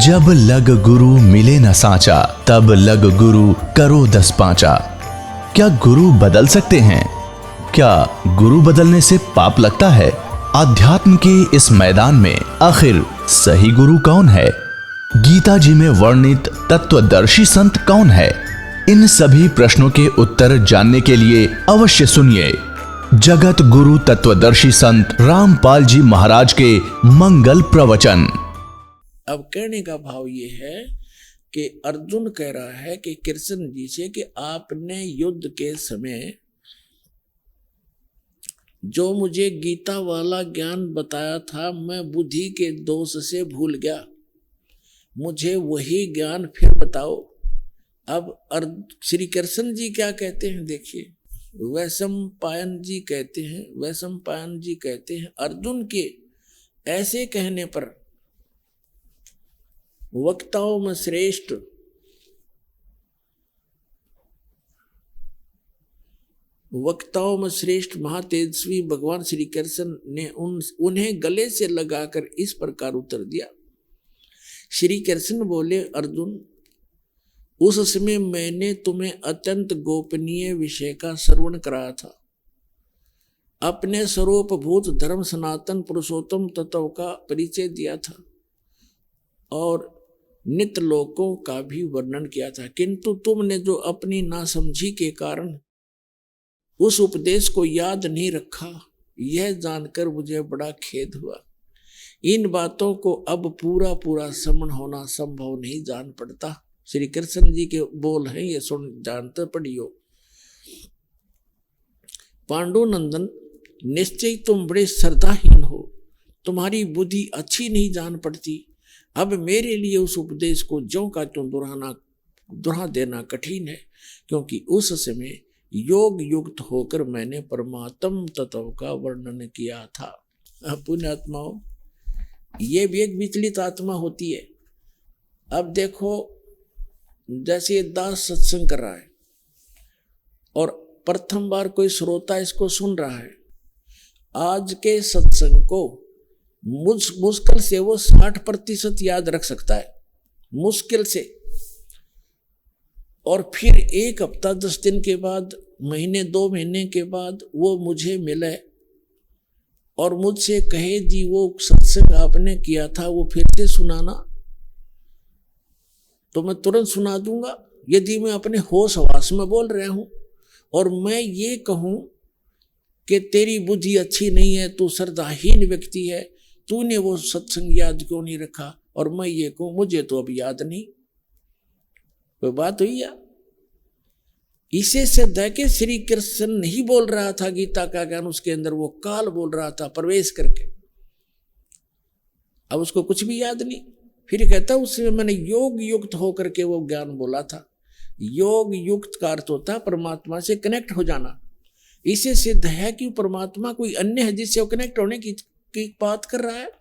जब लग गुरु मिले न साचा, तब लग गुरु करो 10 पांचा। क्या गुरु बदल सकते हैं? क्या गुरु बदलने से पाप लगता है? अध्यात्म के इस मैदान में आखिर सही गुरु कौन है? गीता जी में वर्णित तत्वदर्शी संत कौन है? इन सभी प्रश्नों के उत्तर जानने के लिए अवश्य सुनिए जगत गुरु तत्वदर्शी संत रामपाल जी महाराज के मंगल प्रवचन। अब कहने का भाव ये है कि अर्जुन कह रहा है कि कृष्ण जी से कि आपने युद्ध के समय जो मुझे गीता वाला ज्ञान बताया था, मैं बुद्धि के दोष से भूल गया, मुझे वही ज्ञान फिर बताओ। अब श्री कृष्ण जी क्या कहते हैं देखिए, वैशंपायन जी कहते हैं अर्जुन के ऐसे कहने पर वक्ताओं में श्रेष्ठ महातेजस्वी भगवान श्री कृष्ण ने उन्हें गले से लगाकर इस प्रकार उत्तर दिया। श्री कृष्ण बोले, अर्जुन, उस समय मैंने तुम्हें अत्यंत गोपनीय विषय का श्रवण कराया था, अपने स्वरूपभूत धर्म सनातन पुरुषोत्तम तत्व का परिचय दिया था और नित्य लोकों का भी वर्णन किया था, किंतु तुमने जो अपनी नासमझी के कारण उस उपदेश को याद नहीं रखा, यह जानकर मुझे बड़ा खेद हुआ। इन बातों को अब पूरा समझ होना संभव नहीं जान पड़ता। श्री कृष्ण जी के बोल हैं, ये सुन जानते पढ़ियो। पांडुनंदन, निश्चय तुम बड़े श्रद्धाहीन हो, तुम्हारी बुद्धि अच्छी नहीं जान पड़ती। अब मेरे लिए उस उपदेश को ज्यों का त्यों दोहरा देना कठिन है, क्योंकि उस समय योग युक्त होकर मैंने परमात्म तत्व का वर्णन किया था। पुण्यात्माओं, ये भी एक विचलित आत्मा होती है। अब देखो, जैसे दास सत्संग कर रहा है और प्रथम बार कोई श्रोता इसको सुन रहा है, आज के सत्संग को मुश्किल से वो 60% याद रख सकता है, मुश्किल से। और फिर 1 हफ्ता 10 दिन के बाद, महीने 2 महीने के बाद वो मुझे मिले और मुझसे कहे, जी वो सत्संग आपने किया था वो फिर से सुनाना, तो मैं तुरंत सुना दूंगा। यदि मैं अपने होश हवास में बोल रहा हूं और मैं ये कहूं कि तेरी बुद्धि अच्छी नहीं है, तू श्रद्धाहीन व्यक्ति है, तूने वो सत्संग याद क्यों नहीं रखा, और मैं ये कहूं मुझे तो अब याद नहीं, कोई बात हुई या? इसे सिद्ध है कि श्री कृष्ण नहीं बोल रहा था गीता का ज्ञान, उसके अंदर वो काल बोल रहा था प्रवेश करके। अब उसको कुछ भी याद नहीं। फिर कहता उससे मैंने योग युक्त होकर के वो ज्ञान बोला था। योग युक्त का अर्थ होता है परमात्मा से कनेक्ट हो जाना। इसे सिद्ध है कि परमात्मा कोई अन्य है जिससे वो कनेक्ट होने की बात कर रहा है।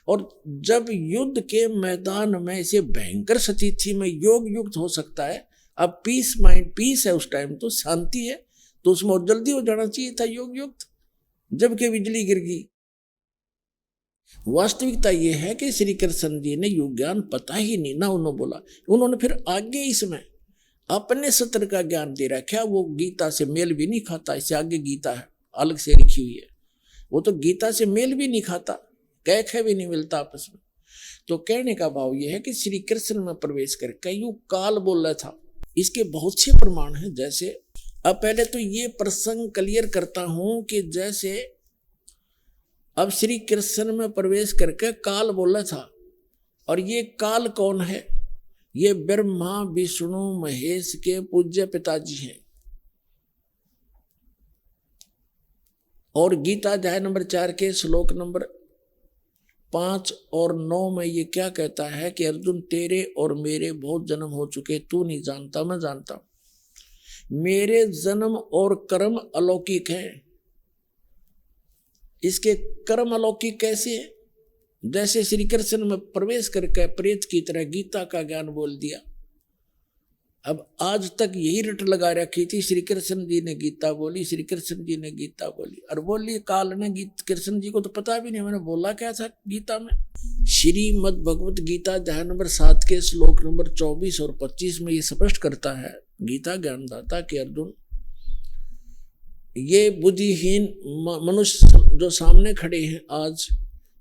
और जब युद्ध के मैदान में इसे भयंकर स्थिति में योग युक्त हो सकता है, अब पीस माइंड पीस है, उस टाइम तो शांति है, तो उसमें और जल्दी हो जाना चाहिए था योग युक्त, जबकि बिजली गिर गई। वास्तविकता यह है कि श्री कृष्ण जी ने योग ज्ञान पता ही नहीं ना उन्होंने बोला। उन्होंने फिर आगे इसमें अपने सत्र का ज्ञान दे रखा, वो गीता से मेल भी नहीं खाता। इससे आगे गीता है अलग से लिखी हुई है, वो तो गीता से मेल भी नहीं खाता, कह भी नहीं मिलता आपस में। तो कहने का भाव यह है कि श्री कृष्ण में प्रवेश करके यूं काल बोल रहा था। इसके बहुत से प्रमाण हैं। जैसे अब पहले तो ये प्रसंग क्लियर करता हूं कि जैसे अब श्री कृष्ण में प्रवेश करके काल बोला था, और ये काल कौन है? ये ब्रह्मा विष्णु महेश के पूज्य पिताजी हैं। और गीता अध्याय नंबर 4 के श्लोक नंबर 5 और 9 में ये क्या कहता है कि अर्जुन, तेरे और मेरे बहुत जन्म हो चुके, तू नहीं जानता, मैं जानता हूं। मेरे जन्म और कर्म अलौकिक हैं। इसके कर्म अलौकिक कैसे है? जैसे श्री कृष्ण में प्रवेश करके प्रेत की तरह गीता का ज्ञान बोल दिया। अब आज तक यही रट लगा रखी थी, श्री कृष्ण जी ने गीता बोली, श्री कृष्ण जी ने गीता बोली, और बोली काल ने कृष्ण जी को तो पता भी नहीं मैंने बोला क्या था गीता में। श्रीमद् भगवत गीता अध्याय नंबर 7 के श्लोक नंबर 24 और 25 में ये स्पष्ट करता है गीता ज्ञानदाता कि अर्जुन, ये बुद्धिहीन मनुष्य जो सामने खड़े हैं आज,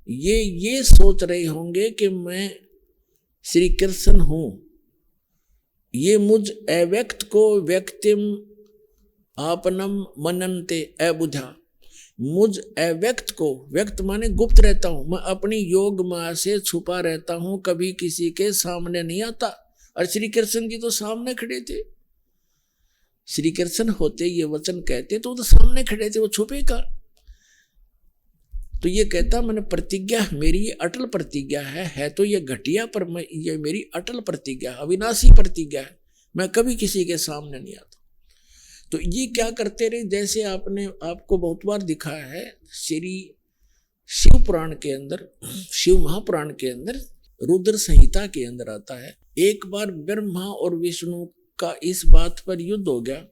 ये सोच रहे होंगे कि मैं श्री कृष्ण हूं। ये मुझ अव्यक्त को व्यक्तिम आपनम मनन्ते अबुझा, मुझ अव्यक्त को, व्यक्त माने गुप्त रहता हूं, मैं अपनी योग माया से छुपा रहता हूं, कभी किसी के सामने नहीं आता। और श्री कृष्ण जी तो सामने खड़े थे, श्री कृष्ण होते ये वचन कहते तो सामने खड़े थे, वो छुपे का। तो ये कहता मैंने प्रतिज्ञा, मेरी ये अटल प्रतिज्ञा है तो ये घटिया, पर मैं ये मेरी अटल प्रतिज्ञा, अविनाशी प्रतिज्ञा है, मैं कभी किसी के सामने नहीं आता। तो ये क्या करते रहे, जैसे आपने आपको बहुत बार दिखाया है श्री शिव पुराण के अंदर, शिव महापुराण के अंदर, रुद्र संहिता के अंदर आता है, एक बार ब्रह्मा और विष्णु का इस बात पर युद्ध हो गया।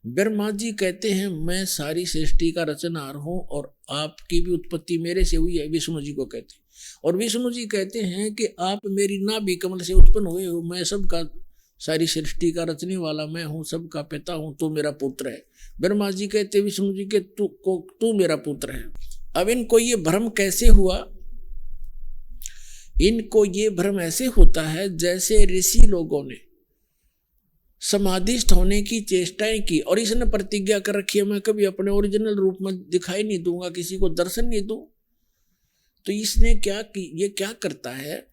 ब्रह्मा जी कहते हैं मैं सारी सृष्टि का रचनहार हूं और आपकी भी उत्पत्ति मेरे से हुई है, विष्णु जी को कहते हैं। और विष्णु जी कहते हैं कि आप मेरी नाभि कमल से उत्पन्न हुए हो, मैं सबका, सारी सृष्टि का रचने वाला मैं हूं, सबका पिता हूं, तू मेरा पुत्र है। ब्रह्मा जी कहते विष्णु जी के तू मेरा पुत्र है। अब इनको ये भ्रम कैसे हुआ, इनको ये भ्रम ऐसे होता है जैसे ऋषि लोगों ने समाधिस्थ होने की चेष्टाएं की और इसने प्रतिज्ञा कर रखी है मैं कभी अपने ओरिजिनल रूप में दिखाई नहीं दूंगा, किसी को दर्शन नहीं दूं। तो इसने क्या की, ये क्या करता है,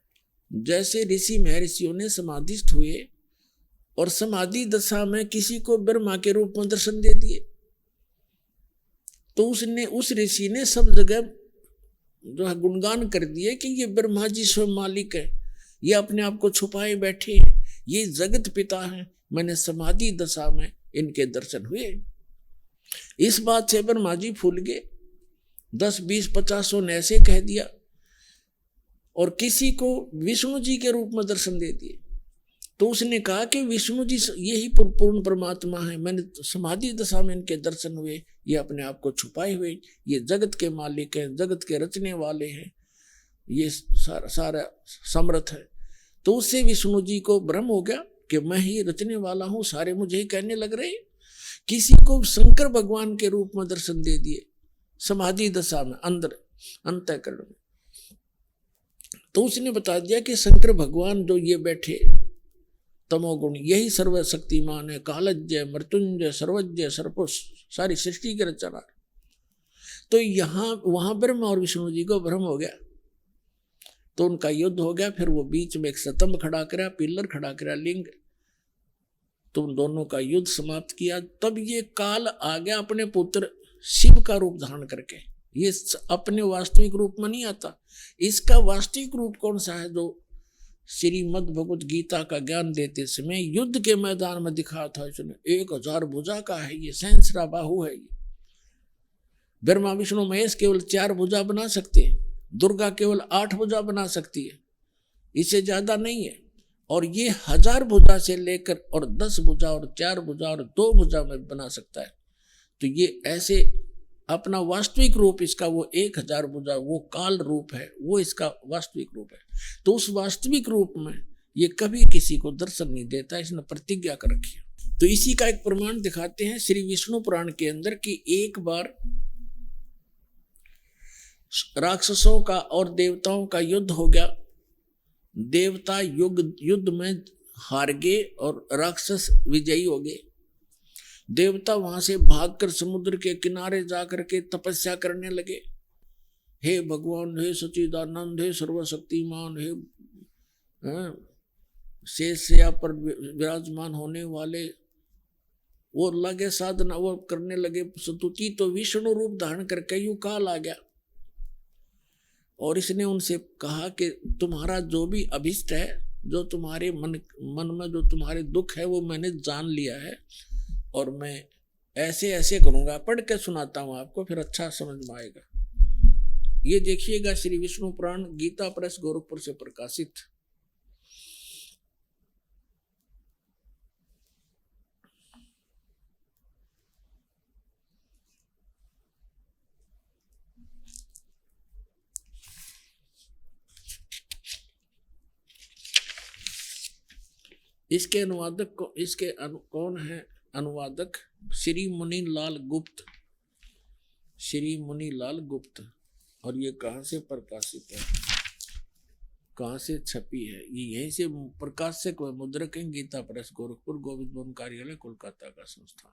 जैसे ऋषि महर्षियों ने समाधिस्थ हुए और समाधि दशा में किसी को ब्रह्मा के रूप में दर्शन दे दिए, तो उसने, उस ऋषि ने सब जगह जो है गुणगान कर दिए कि ये ब्रह्मा जी स्वयं मालिक है, ये अपने आप को छुपाए बैठे हैं, ये जगत पिता है, मैंने समाधि दशा में इनके दर्शन हुए। इस बात से ब्रह्मा जी फूल गए, 10, 20, 50 ने ऐसे कह दिया और किसी को विष्णु जी के रूप में दर्शन दे दिए। तो उसने कहा कि विष्णु जी यही पूर्ण परमात्मा है, मैंने समाधि दशा में इनके दर्शन हुए, ये अपने आप को छुपाए हुए, ये जगत के मालिक हैं, जगत के रचने वाले हैं, ये सारा समर्थ है। तो उससे विष्णु जी को भ्रम हो गया कि मैं ही रचने वाला हूं, सारे मुझे ही कहने लग रहे। किसी को शंकर भगवान के रूप में दर्शन दे दिए समाधि दशा में, अंदर अंतःकरण में। तो उसने बता दिया कि शंकर भगवान जो ये बैठे तमोगुण, यही सर्वशक्तिमान है, कालज्ञ मृत्युंजय सर्वज्ञ सर्वपुरुष, सारी सृष्टि के रचना। तो यहाँ वहां ब्रह्मा और विष्णु जी को भ्रम हो गया, तो उनका युद्ध हो गया। फिर वो बीच में एक स्तंभ खड़ा करा, पिलर खड़ा करा, लिंग, तो उन दोनों का युद्ध समाप्त किया। तब ये काल आ गया अपने पुत्र शिव का रूप धारण करके, ये अपने वास्तविक रूप में नहीं आता। इसका वास्तविक रूप कौन सा है, जो श्रीमद् भगवत गीता का ज्ञान देते समय युद्ध के मैदान में दिखा था इसने, 1000 भुजा का है, ये सहस्रा बाहु है। ये ब्रह्मा विष्णु महेश केवल 4 भुजा बना सकते हैं, दुर्गा केवल 8 भुजा बना सकती है, इससे ज्यादा नहीं है। और ये 1000 भुजा से लेकर और 10 भुजा और 4 भुजा और 2 भुजा में बना सकता है। तो ये ऐसे अपना वास्तविक रूप इसका वो 1000 भुजा, वो काल रूप है, वो इसका वास्तविक रूप है। तो उस वास्तविक रूप में ये कभी किसी को दर्शन नहीं देता, इसने प्रतिज्ञा कर रखी है। तो इसी का एक प्रमाण दिखाते हैं श्री विष्णु पुराण के अंदर कि एक बार राक्षसों का और देवताओं का युद्ध हो गया। देवता युद्ध में हार गए और राक्षस विजयी हो गए। देवता वहां से भागकर समुद्र के किनारे जाकर के तपस्या करने लगे, हे भगवान, हे सच्चिदानंद, हे सर्वशक्तिमान, हे शेषया पर विराजमान होने वाले, वो लगे साधना, वो करने लगे स्तुति। तो विष्णु रूप धारण करके यूं काल आ गया और इसने उनसे कहा कि तुम्हारा जो भी अभिष्ट है, जो तुम्हारे मन में जो तुम्हारे दुख है, वो मैंने जान लिया है और मैं ऐसे ऐसे करूंगा। पढ़ के सुनाता हूं आपको, फिर अच्छा समझ में आएगा। ये देखिएगा श्री विष्णु पुराण, गीता प्रेस, गोरखपुर से प्रकाशित। इसके अनुवादक कौन है? अनुवादक श्री मुनीलाल गुप्त, श्री मुनीलाल गुप्त। और ये कहाँ से प्रकाशित है, कहाँ से छपी है? ये यहीं से प्रकाशक व मुद्रक हैं, गीता प्रेस गोरखपुर, गोविंद भवन कार्यालय कोलकाता का संस्थान।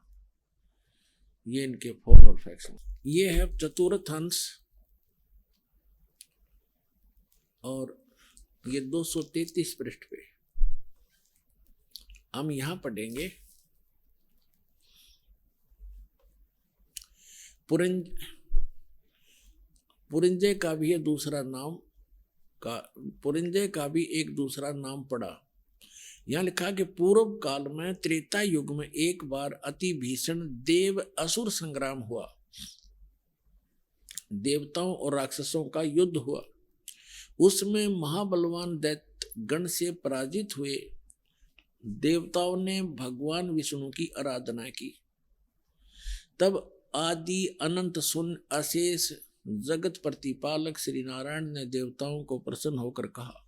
ये इनके फॉर्म और फैक्ट्स। ये है चतुर्थ अंश और ये 233 पृष्ठ पे हम यहां पढ़ेंगे। पुरंजय का भी दूसरा नाम पुरंजय का भी एक दूसरा नाम पड़ा। यहां लिखा कि पूर्व काल में त्रेता युग में एक बार अति भीषण देव असुर संग्राम हुआ। देवताओं और राक्षसों का युद्ध हुआ। उसमें महाबलवान दैत्य गण से पराजित हुए देवताओं ने भगवान विष्णु की आराधना की। तब आदि अनंत शून्य अशेष जगत प्रतिपालक श्री नारायण ने देवताओं को प्रसन्न होकर कहा,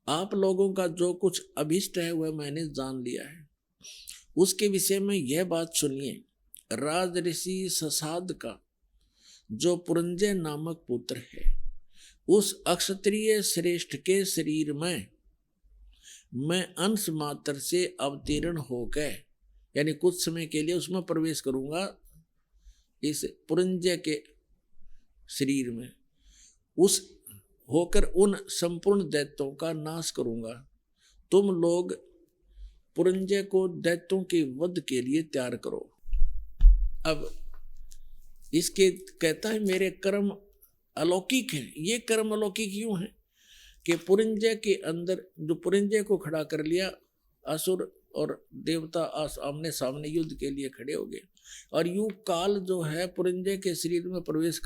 आप लोगों का जो कुछ अभिष्ट है वह मैंने जान लिया है। उसके विषय में यह बात सुनिए। राज ऋषि ससाद का जो पुरंजय नामक पुत्र है, उस अक्षत्रिय श्रेष्ठ के शरीर में मैं अंश मात्र से अवतीर्ण हो गए, यानी कुछ समय के लिए उसमें प्रवेश करूंगा, इस पुरंजय के शरीर में उस होकर उन संपूर्ण दैत्यों का नाश करूंगा। तुम लोग पुरंजय को दैत्यों के वध के लिए तैयार करो। अब इसके कहता है मेरे कर्म अलौकिक हैं। ये कर्म अलौकिक क्यों है कि पुरंजय के अंदर जो पुरंजय को खड़ा कर लिया, असुर और देवता आमने सामने युद्ध के लिए खड़े हो गए और युग काल जो है पुरंजय के शरीर में प्रवेश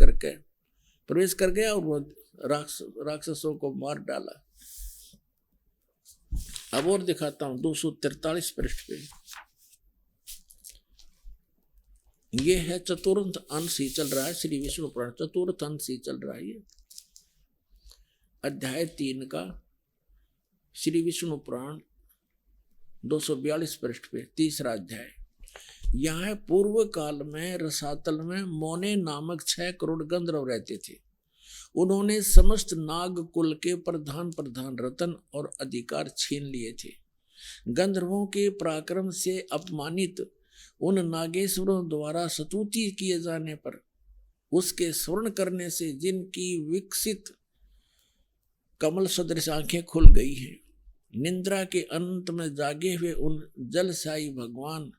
कर गया और वो राक्षसों को मार डाला। अब और दिखाता हूं 243 पृष्ठ पे। ये है चतुर्थ अंश ही चल रहा है, श्री विष्णु पुराण चतुर्थ अंश ही चल रहा है। ये अध्याय 3 का श्री विष्णु पुराण 242 पृष्ठ पे तीसरा अध्याय। यहाँ पूर्व काल में रसातल में मोने नामक 6 करोड़ गंधर्व रहते थे। उन्होंने समस्त नाग कुल के प्रधान रतन और अधिकार छीन लिए थे। गंधर्वों के पराक्रम से अपमानित उन नागेश्वरों द्वारा स्तुति किए जाने पर उसके स्वर्ण करने से जिनकी विकसित कमल सदृश आंखें खुल गई हैं, निंद्रा के अंत में जागे हुए उन जलसाई भगवान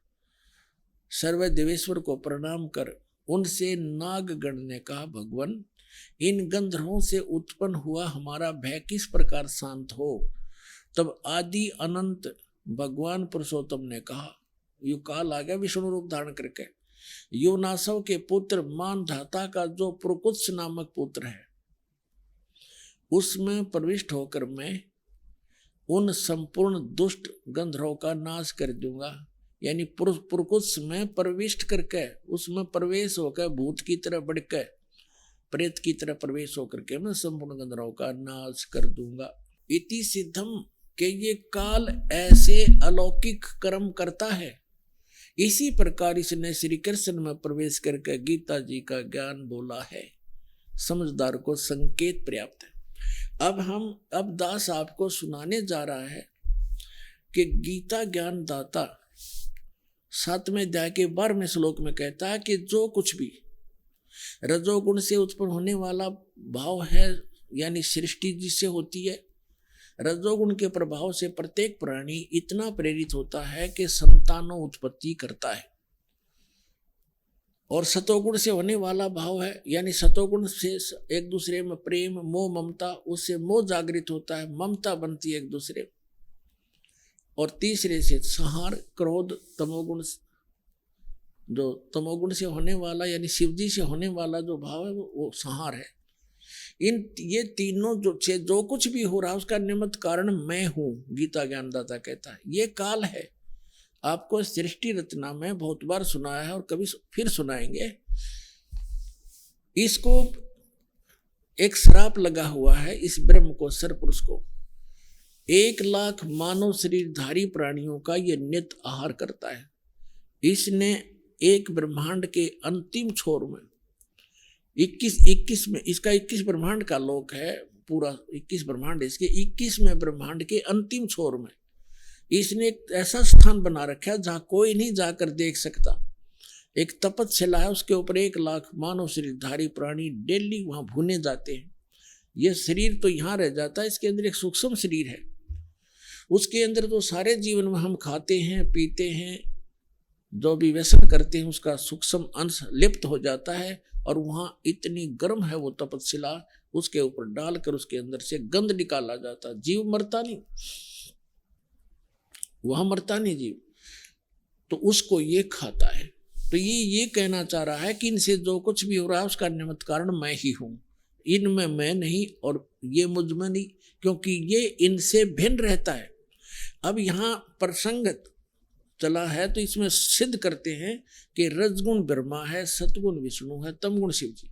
सर्वदेवेश्वर को प्रणाम कर उनसे नागगण ने कहा, भगवान इन गंधर्वों से उत्पन्न हुआ हमारा भय किस प्रकार शांत हो। तब आदि अनंत भगवान पुरुषोत्तम ने कहा, युग काल आ गया विष्णु रूप धारण करके, योनासव के पुत्र मानधाता का जो प्रकुत्स नामक पुत्र है उसमें प्रविष्ट होकर मैं उन संपूर्ण दुष्ट गंधर्वों का नाश कर दूंगा। यानी प्रकुत्स में प्रविष्ट करके उसमें प्रवेश होकर भूत की तरह बढ़कर प्रेत की तरह प्रवेश होकर के मैं संपूर्ण गंधर्वों का नाश कर दूंगा। इति सिद्धम के ये काल ऐसे अलौकिक कर्म करता है। इसी प्रकार इसने श्री कृष्ण में प्रवेश करके गीता जी का ज्ञान बोला है। समझदार को संकेत पर्याप्त है। अब दास आपको सुनाने जा रहा है कि गीता ज्ञान दाता 7वें अध्याय के 12वें श्लोक में कहता है कि जो कुछ भी रजोगुण से उत्पन्न होने वाला भाव है, यानी सृष्टि जिससे होती है, रजोगुण के प्रभाव से प्रत्येक प्राणी इतना प्रेरित होता है कि संतानों उत्पत्ति करता है। और सतोगुण से होने वाला भाव है, यानी सतोगुण से एक दूसरे में प्रेम मोह ममता, उससे मोह जागृत होता है, ममता बनती है एक दूसरे। और तीसरे से संहार क्रोध तमोगुण, जो तमोगुण से होने वाला यानी शिवजी से होने वाला जो भाव है वो संहार है। ये तीनों जो कुछ भी हो रहा है उसका निमित्त कारण मैं हूं, गीता ज्ञानदाता कहता है। ये काल है। आपको सृष्टि रचना में बहुत बार सुनाया है और कभी फिर सुनाएंगे। इसको एक श्राप लगा हुआ है इस ब्रह्म को, सर पुरुष को, 1,00,000 मानव शरीरधारी प्राणियों का ये नित्य आहार करता है। इसने एक ब्रह्मांड के अंतिम छोर में 21 में, इसका 21 ब्रह्मांड का लोक है, पूरा 21 ब्रह्मांड, इसके 21वें ब्रह्मांड के अंतिम छोर में इसने एक ऐसा स्थान बना रखा है जहां कोई नहीं जाकर देख सकता। एक तपस्या है, उसके ऊपर 1,00,000 मानव शरीरधारी प्राणी डेली वहां भुने जाते हैं। यह शरीर तो यहाँ रह जाता है, इसके अंदर एक सूक्ष्म शरीर है, उसके अंदर तो सारे जीवन में हम खाते हैं पीते हैं, जो भी व्यसन करते हैं उसका सूक्ष्म अंश लिप्त हो जाता है, और वहां इतनी गर्म है वो तपस्या, उसके ऊपर डालकर उसके अंदर से गंध निकाला जाता। जीव मरता नहीं, वह मरता नहीं जीव, तो उसको ये खाता है। तो ये कहना चाह रहा है कि इनसे जो कुछ भी हो रहा है उसका निमित्त कारण मैं ही हूं, इनमें मैं नहीं और ये मुझ में नहीं, क्योंकि ये इनसे भिन्न रहता है। अब यहाँ प्रसंग चला है तो इसमें सिद्ध करते हैं कि रजगुण ब्रह्मा है, सतगुण विष्णु है, तमगुण शिव जी,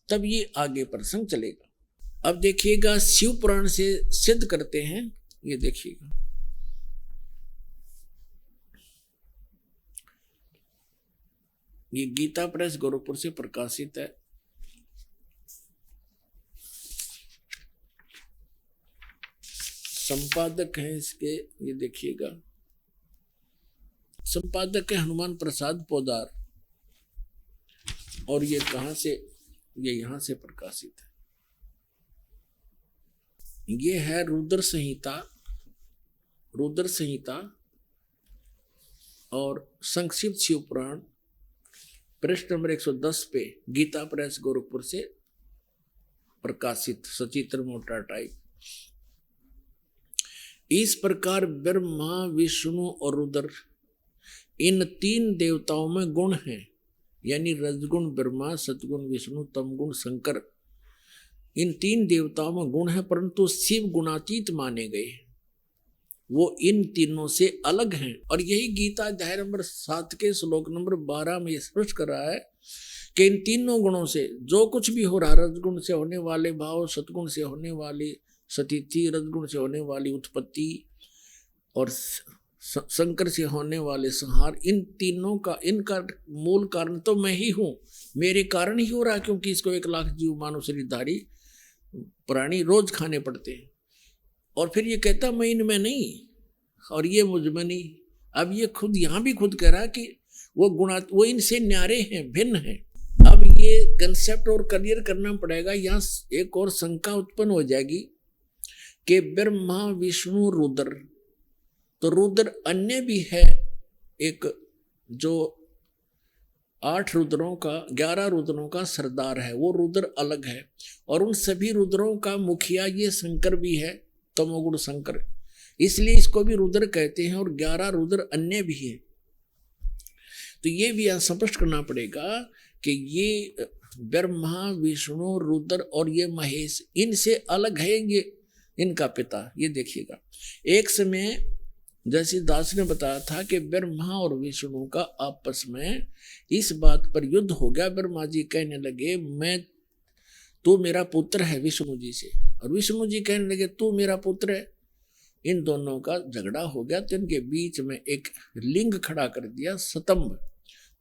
तब ये आगे प्रसंग चलेगा। अब देखिएगा शिव पुराण से सिद्ध करते हैं, ये देखिएगा। ये गीता प्रेस गोरखपुर से प्रकाशित है। संपादक हैं इसके, ये देखिएगा, संपादक है हनुमान प्रसाद पोदार, और ये कहां से, ये यहां से प्रकाशित है। ये है रुद्र संहिता और संक्षिप्त शिव पुराण, पृष्ठ नंबर 110 पे, गीता प्रेस गोरखपुर से प्रकाशित, सचित्र मोटा टाइप। इस प्रकार ब्रह्मा विष्णु और रुद्र, इन 3 देवताओं में गुण हैं, यानी रजगुण ब्रह्मा, सतगुण विष्णु, तमगुण शंकर, इन 3 देवताओं में गुण है, परंतु शिव गुणातीत माने गए, वो इन तीनों से अलग हैं। और यही गीता अध्याय नंबर 7 के श्लोक नंबर 12 में स्पष्ट कर रहा है कि इन तीनों गुणों से जो कुछ भी हो रहा, रजगुण से होने वाले भाव, सतगुण से होने वाली स्थिति, रजगुण से होने वाली उत्पत्ति और शंकर से होने वाले संहार, इन तीनों का, इनका मूल कारण तो मैं ही हूं, मेरे कारण ही हो रहा, क्योंकि इसको 1,00,000 जीव मानव शरीरधारी प्राणी रोज खाने पड़ते हैं। और फिर ये कहता मैं इनमें नहीं और ये मुझ में नहीं। अब ये खुद यहाँ भी खुद कह रहा कि वो इनसे न्यारे हैं, भिन्न हैं। अब ये कंसेप्ट और क्लियर करना पड़ेगा। यहाँ एक और शंका उत्पन्न हो जाएगी कि ब्रह्मा विष्णु रुद्र, तो रुद्र अन्य भी है, एक जो 8 रुद्रों का, 11 रुद्रों का सरदार है, वो रुद्र अलग है, और उन सभी रुद्रों का मुखिया ये शंकर भी है, तमोगुण शंकर, इसलिए इसको भी रुद्र कहते हैं, और 11 रुद्र अन्य भी है। तो ये भी यहाँ स्पष्ट करना पड़ेगा कि ये ब्रह्मा विष्णु रुद्र और ये महेश इनसे अलग है, ये इनका पिता। ये देखिएगा, एक समय जैसे दास ने बताया था कि ब्रह्मा और विष्णु का आपस में इस बात पर युद्ध हो गया। ब्रह्मा जी कहने लगे तू मेरा पुत्र है विष्णु जी से, और विष्णु जी कहने लगे तू मेरा पुत्र है। इन दोनों का झगड़ा हो गया, तो इनके बीच में एक लिंग खड़ा कर दिया, स्तंभ,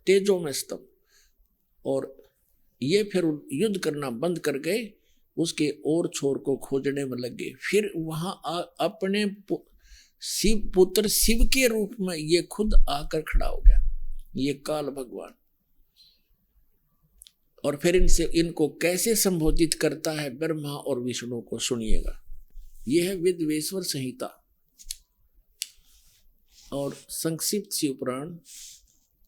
तेजो में स्तंभ, और ये फिर युद्ध करना बंद कर गए, उसके और छोर को खोजने में लगे। फिर वहां अपने शिव पुत्र शिव के रूप में ये खुद आकर खड़ा हो गया, ये काल भगवान। और फिर इनको कैसे संबोधित करता है ब्रह्मा और विष्णु को, सुनिएगा। यह है विद्वेश्वर संहिता और संक्षिप्त शिव पुराण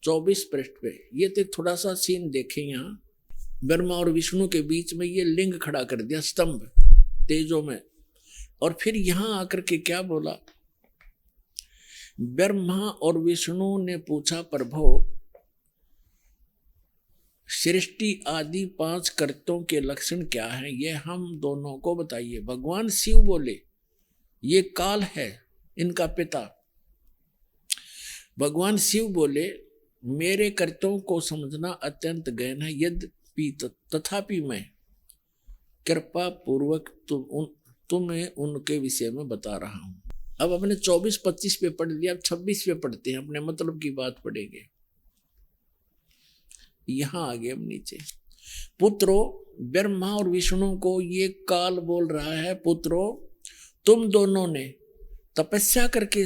24 पृष्ठ पे। ये तो थोड़ा सा सीन देखें, यहाँ ब्रह्मा और विष्णु के बीच में ये लिंग खड़ा कर दिया, स्तंभ तेजो में। और फिर यहां आकर के क्या बोला, ब्रह्मा और विष्णु ने पूछा प्रभु सृष्टि आदि 5 कर्तों के लक्षण क्या हैं, ये हम दोनों को बताइए। भगवान शिव बोले ये काल है इनका पिता। भगवान शिव बोले मेरे कर्तों को समझना अत्यंत गहन है, यद्यपि तथापि मैं कृपा पूर्वक तुम्हें उनके विषय में बता रहा हूं। अब अपने 24-25 पे पढ़ लिया, अब 26 पे पढ़ते हैं, अपने मतलब की बात पढ़ेंगे। यहां आगे हम नीचे, पुत्रो, ब्रह्मा और विष्णु को ये काल बोल रहा है, पुत्रो तुम दोनों ने तपस्या करके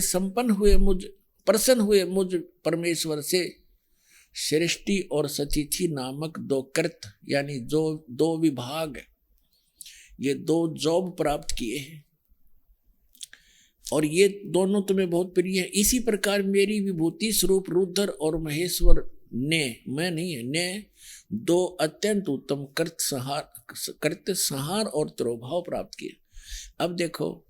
प्रसन्न हुए मुझ परमेश्वर से सृष्टि और सतिथि नामक 2 कृत यानी जो 2 विभाग, ये 2 जॉब प्राप्त किए हैं और ये दोनों तुम्हें बहुत प्रिय है। इसी प्रकार मेरी विभूति स्वरूप रुद्र और महेश्वर ने, मैं नहीं है, ने 2 अत्यंत उत्तम कृत संहार और तिरोभाव प्राप्त किए। अब देखो,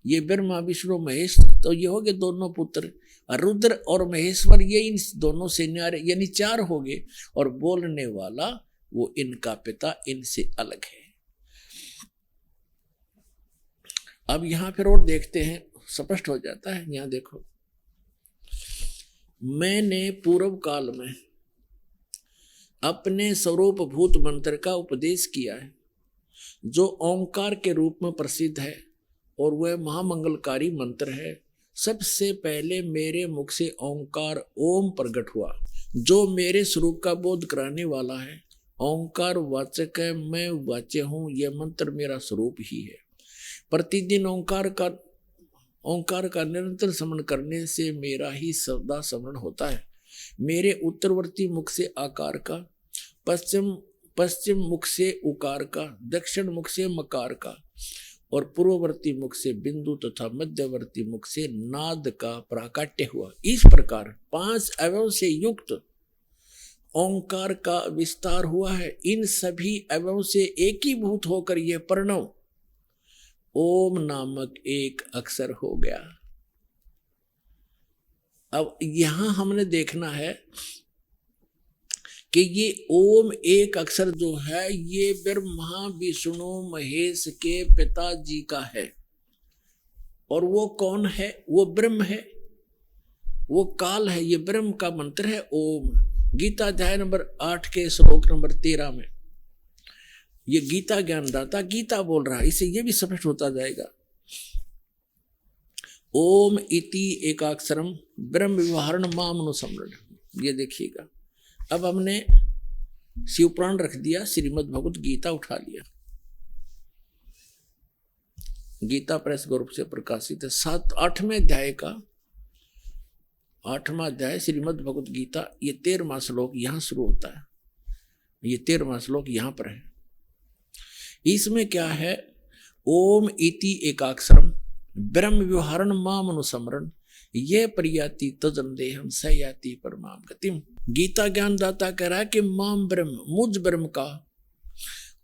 ये ब्रह्मा विष्णु महेश तो ये हो गए दोनों पुत्र, रुद्र और महेश्वर ये इन दोनों से न्यारे यानी 4 हो गए, और बोलने वाला वो इनका पिता इनसे अलग है। अब यहां फिर और देखते हैं, स्पष्ट हो जाता है। यहां देखो, मैंने पूर्व काल में अपने स्वरूप भूत मंत्र का उपदेश किया है, जो ओंकार के रूप में प्रसिद्ध है और वह महामंगलकारी मंत्र है। सबसे पहले मेरे मुख से ओंकार ओम प्रकट हुआ, जो मेरे स्वरूप का बोध कराने वाला है। ओंकार वाचक है, मैं वाच्य हूं, यह मंत्र मेरा स्वरूप ही है। प्रतिदिन ओंकार का निरंतर स्मरण करने से मेरा ही सदा स्मरण होता है। मेरे उत्तरवर्ती मुख से आकार का, पश्चिम मुख से उकार का, दक्षिण मुख से मकार का और पूर्ववर्ती मुख से बिंदु तथा मध्यवर्ती मुख से नाद का प्राकट्य हुआ। इस प्रकार 5 अवयव से युक्त ओंकार का विस्तार हुआ है। इन सभी अवयव से एकीभूत होकर यह प्रणव ओम नामक एक अक्षर हो गया। अब यहां हमने देखना है कि ये ओम एक अक्षर जो है ये ब्रह्मा विष्णु महेश के पिताजी का है। और वो कौन है? वो ब्रह्म है, वो काल है। ये ब्रह्म का मंत्र है ओम। गीता अध्याय नंबर 8 के श्लोक नंबर 13 में ये गीता ज्ञानदाता गीता बोल रहा है। इससे ये भी स्पष्ट होता जाएगा। ओम इति एकाक्षरम ब्रह्म व्यवहारण मामनुसमरण। ये देखिएगा, अब हमने शिवपुराण रख दिया, श्रीमद् भगवत गीता उठा लिया। गीता प्रेस ग्रुप से प्रकाशित है। 8वें अध्याय का 8वां अध्याय श्रीमद् भगवत गीता। ये 13वां श्लोक यहां शुरू होता है। ये 13वां श्लोक यहां पर है। इसमें क्या है? ओम इति एकाक्षरम ब्रह्म व्यवहारण माम अनुसमरण ये प्रयाति तजनदेहम स याति परमाम गतिम। गीता ज्ञानदाता कह रहा है कि माम ब्रह्म, मुझ ब्रह्म का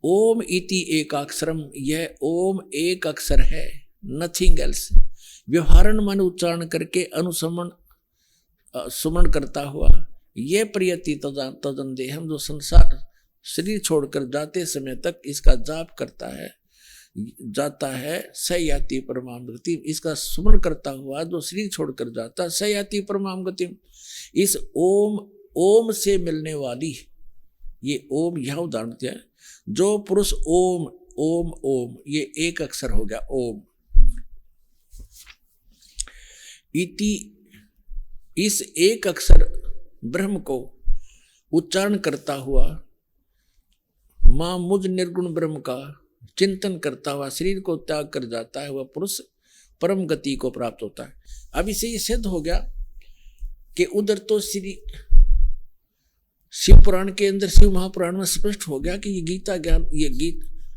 ओम इति एकाक्षरम, यह ओम एक अक्षर है, नथिंग एल्स। व्यवहारण मन उच्चारण करके सुमन करता हुआ ये प्रयति तजनदेहम, जो संसार शरीर छोड़कर जाते समय तक इसका जाप करता है, जाता है, स याति परमाम गति। इसका सुमन करता हुआ जो शरीर छोड़कर जाता है, स याति परमाम गति। इस ओम से मिलने वाली ये ओम यह उदाहरण दिया है। जो पुरुष ओम ओम ओम ये एक अक्षर हो गया ओम इति, इस एक अक्षर ब्रह्म को उच्चारण करता हुआ मां मुझ निर्गुण ब्रह्म का चिंतन करता हुआ शरीर को त्याग कर जाता है, वह पुरुष परम गति को प्राप्त होता है। अब इसे ये सिद्ध हो गया कि उधर तो श्री शिव पुराण के अंदर, शिव महापुराण में स्पष्ट हो गया कि ये गीता ज्ञान,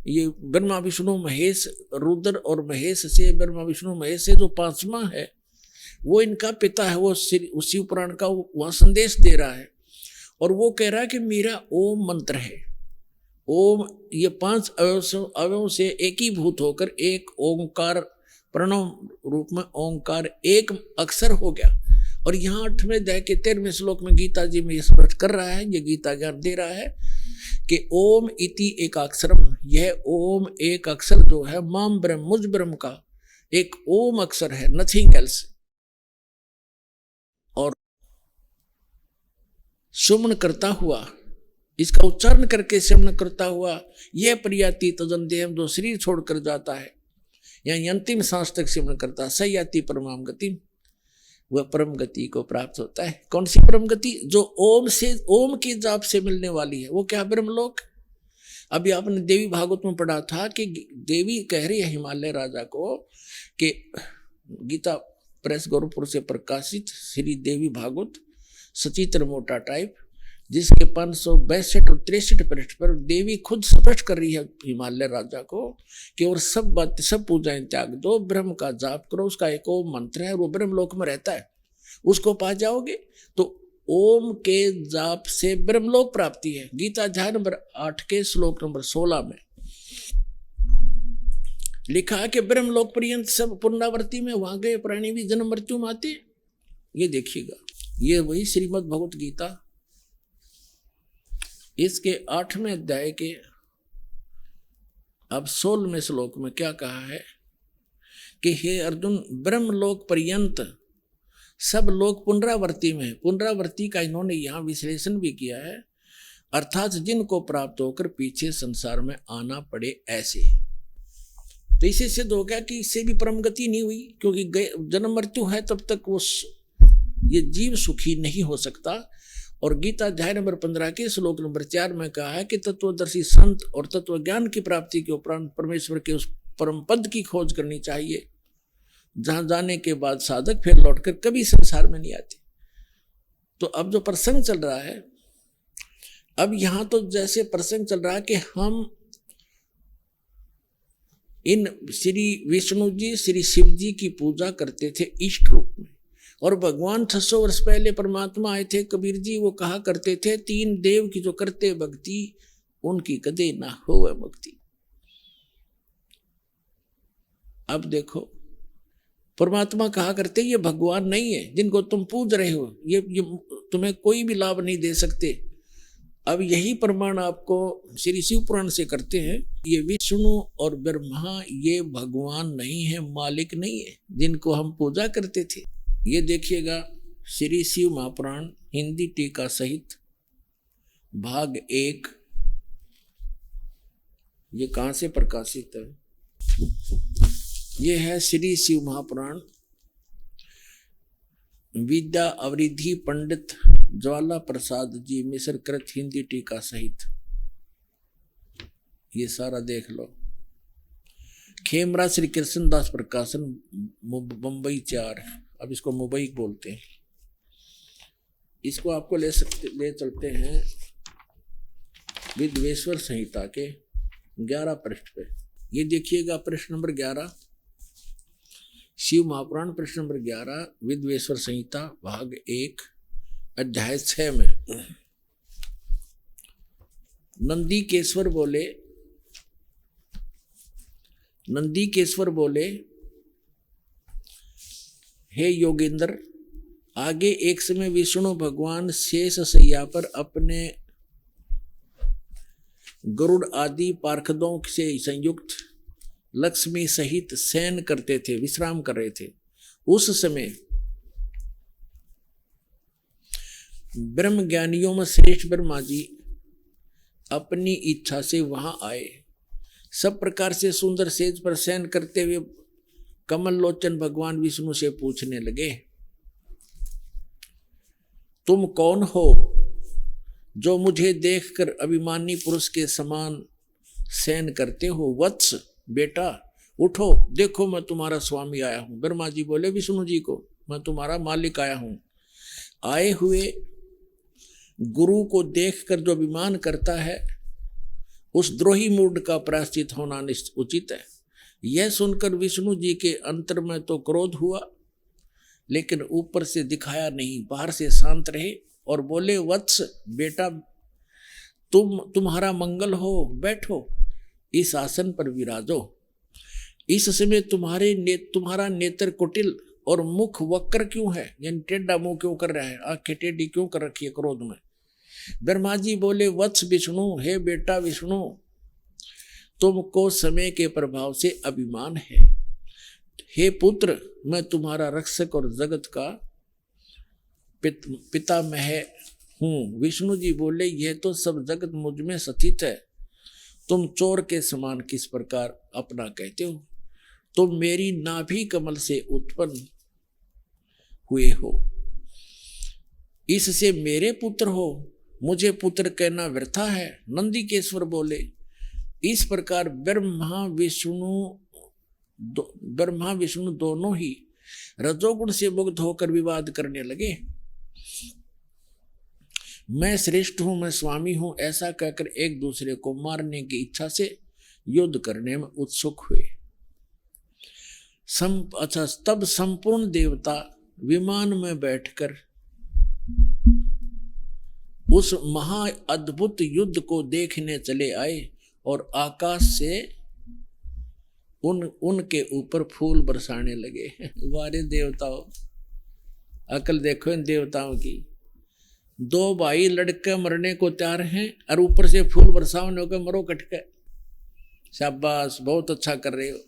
ये ब्रह्मा विष्णु महेश, रुद्र और महेश से, ब्रह्मा विष्णु महेश से जो 5वां है वो इनका पिता है। वो शिव पुराण का वहां संदेश दे रहा है और वो कह रहा है कि मेरा ओम मंत्र है। ओम ये 5 अवयवों से एकीभूत होकर एक ओंकार प्रणव रूप में ओंकार एक अक्षर हो गया। और यहाँ 8वें अध्याय के 13वें श्लोक में गीता जी में ये स्पष्ट कर रहा है, ये गीता ज्ञान दे रहा है कि ओम इति एकाक्षरम, यह ओम एक अक्षर जो है माम ब्रह्म, मुझ ब्रह्म का एक ओम अक्षर है, नथिंग एल्स। और सुमन करता हुआ, इसका उच्चारण करके श्रवण करता हुआ यह प्रयाति तजनदेहम, जो शरीर छोड़कर जाता है, यानी अंतिम सांस तक सिमरण करता स याति परमाम गति, वह परम गति को प्राप्त होता है। कौन सी परम गति? जो ओम के जाप से मिलने वाली है। वो क्या? ब्रह्मलोक। अभी आपने देवी भागवत में पढ़ा था कि देवी कह रही है हिमालय राजा को कि गीता प्रेस गोरखपुर से प्रकाशित श्री देवी भागवत सचित्र मोटा टाइप, जिसके 562 और 63 पृष्ठ पर देवी खुद स्पष्ट कर रही है हिमालय राजा को कि और सब बात सब पूजाएं त्याग दो, ब्रह्म का जाप करो, उसका एक ओम मंत्र है, वो ब्रह्मलोक में रहता है, उसको पा जाओगे। तो ओम के जाप से ब्रह्मलोक प्राप्ति है। गीता अध्याय नंबर 8 के श्लोक नंबर 16 में लिखा है कि ब्रह्मलोक पर्यंत सब पुनरावृत्ति में, वहां गए प्राणी भी जन्म मृत्यु में आते। ये देखिएगा, ये वही श्रीमद् भगवत गीता इसके 8वें अध्याय के अब 16वें श्लोक में क्या कहा है कि हे अर्जुन, ब्रह्मलोक पर्यंत सब लोग पुनरावृत्ति में, पुनरावृत्ति का इन्होंने यहां विश्लेषण भी किया है, अर्थात जिनको प्राप्त होकर पीछे संसार में आना पड़े ऐसे। तो इसे सिद्ध हो गया कि इससे भी परम गति नहीं हुई, क्योंकि जन्म मृत्यु है तब तक वो ये जीव सुखी नहीं हो सकता। और गीता अध्याय नंबर 15 के श्लोक नंबर 4 में कहा है कि तत्वदर्शी संत और तत्व ज्ञान की प्राप्ति के उपरांत परमेश्वर के उस परम पद की खोज करनी चाहिए, जहां जाने के बाद साधक फिर लौटकर कभी संसार में नहीं आते। तो अब जो प्रसंग चल रहा है, अब यहां तो जैसे प्रसंग चल रहा है कि हम इन श्री विष्णु जी श्री शिव जी की पूजा करते थे इष्ट रूप में, और भगवान 600 वर्ष पहले परमात्मा आए थे कबीर जी, वो कहा करते थे 3 देव की जो करते भक्ति उनकी कदे ना होवे मुक्ति। अब देखो, परमात्मा कहा करते ये भगवान नहीं है जिनको तुम पूज रहे हो, ये तुम्हें कोई भी लाभ नहीं दे सकते। अब यही प्रमाण आपको श्री शिव पुराण से करते हैं, ये विष्णु और ब्रह्मा ये भगवान नहीं है, मालिक नहीं है जिनको हम पूजा करते थे। ये देखिएगा श्री शिव महापुराण हिंदी टीका सहित भाग 1, ये कहाँ से प्रकाशित है? ये है श्री शिव महापुराण विद्या अवरिधि पंडित ज्वाला प्रसाद जी मिश्र कृत हिंदी टीका सहित, ये सारा देख लो। खेमरा श्री कृष्णदास प्रकाशन मुंबई 4, अब इसको मुंबई बोलते हैं। इसको आपको ले चलते हैं विद्वेश्वर संहिता के 11 पृष्ठ पे। ये देखिएगा पृष्ठ नंबर 11, शिव महापुराण पृष्ठ नंबर 11, विद्वेश्वर संहिता भाग 1 अध्याय 6 में नंदीकेश्वर बोले, हे योगेंद्र, आगे एक समय विष्णु भगवान शेष शैया पर अपने गरुड़ आदि पार्षदों से संयुक्त लक्ष्मी सहित शयन करते थे, विश्राम कर रहे थे। उस समय ब्रह्म ज्ञानियों में श्रेष्ठ ब्रह्मा जी अपनी इच्छा से वहां आए। सब प्रकार से सुंदर सेज पर शयन करते हुए कमल लोचन भगवान विष्णु से पूछने लगे, तुम कौन हो जो मुझे देखकर अभिमानी पुरुष के समान शयन करते हो? वत्स बेटा उठो, देखो मैं तुम्हारा स्वामी आया हूं। ब्रह्मा जी बोले विष्णु जी को, मैं तुम्हारा मालिक आया हूं। आए हुए गुरु को देखकर जो अभिमान करता है उस द्रोही मूड का प्रायश्चित होना उचित है। यह सुनकर विष्णु जी के अंतर में तो क्रोध हुआ, लेकिन ऊपर से दिखाया नहीं, बाहर से शांत रहे और बोले, वत्स बेटा तुम्हारा मंगल हो, बैठो इस आसन पर विराजो। इस समय तुम्हारा नेत्र कुटिल और मुख वक्र क्यों है, यानी टेढ़ा मुंह क्यों कर रहा है, आंखें टेढ़ी क्यों कर रखी है क्रोध में? ब्रह्मा जी बोले, वत्स विष्णु, हे बेटा विष्णु, तुमको समय के प्रभाव से अभिमान है। हे पुत्र, मैं तुम्हारा रक्षक और जगत का पितामह हूं। विष्णु जी बोले, यह तो सब जगत मुझ में स्थित है, तुम चोर के समान किस प्रकार अपना कहते हो? तो मेरी नाभि कमल से उत्पन्न हुए हो, इससे मेरे पुत्र हो, मुझे पुत्र कहना व्यर्था है। नंदिकेश्वर बोले, इस प्रकार ब्रह्मा विष्णु दोनों ही रजोगुण से मुक्त होकर विवाद करने लगे। मैं श्रेष्ठ हूं, मैं स्वामी हूं, ऐसा कहकर एक दूसरे को मारने की इच्छा से युद्ध करने में उत्सुक हुए। तब संपूर्ण देवता विमान में बैठकर उस महा अद्भुत युद्ध को देखने चले आए और आकाश से उनके ऊपर फूल बरसाने लगे। वारे देवताओं, अकल देखो इन देवताओं की। दो भाई लड़के मरने को तैयार हैं और ऊपर से फूल बरसाने को मरो कटके। शाबाश, बहुत अच्छा कर रहे हो।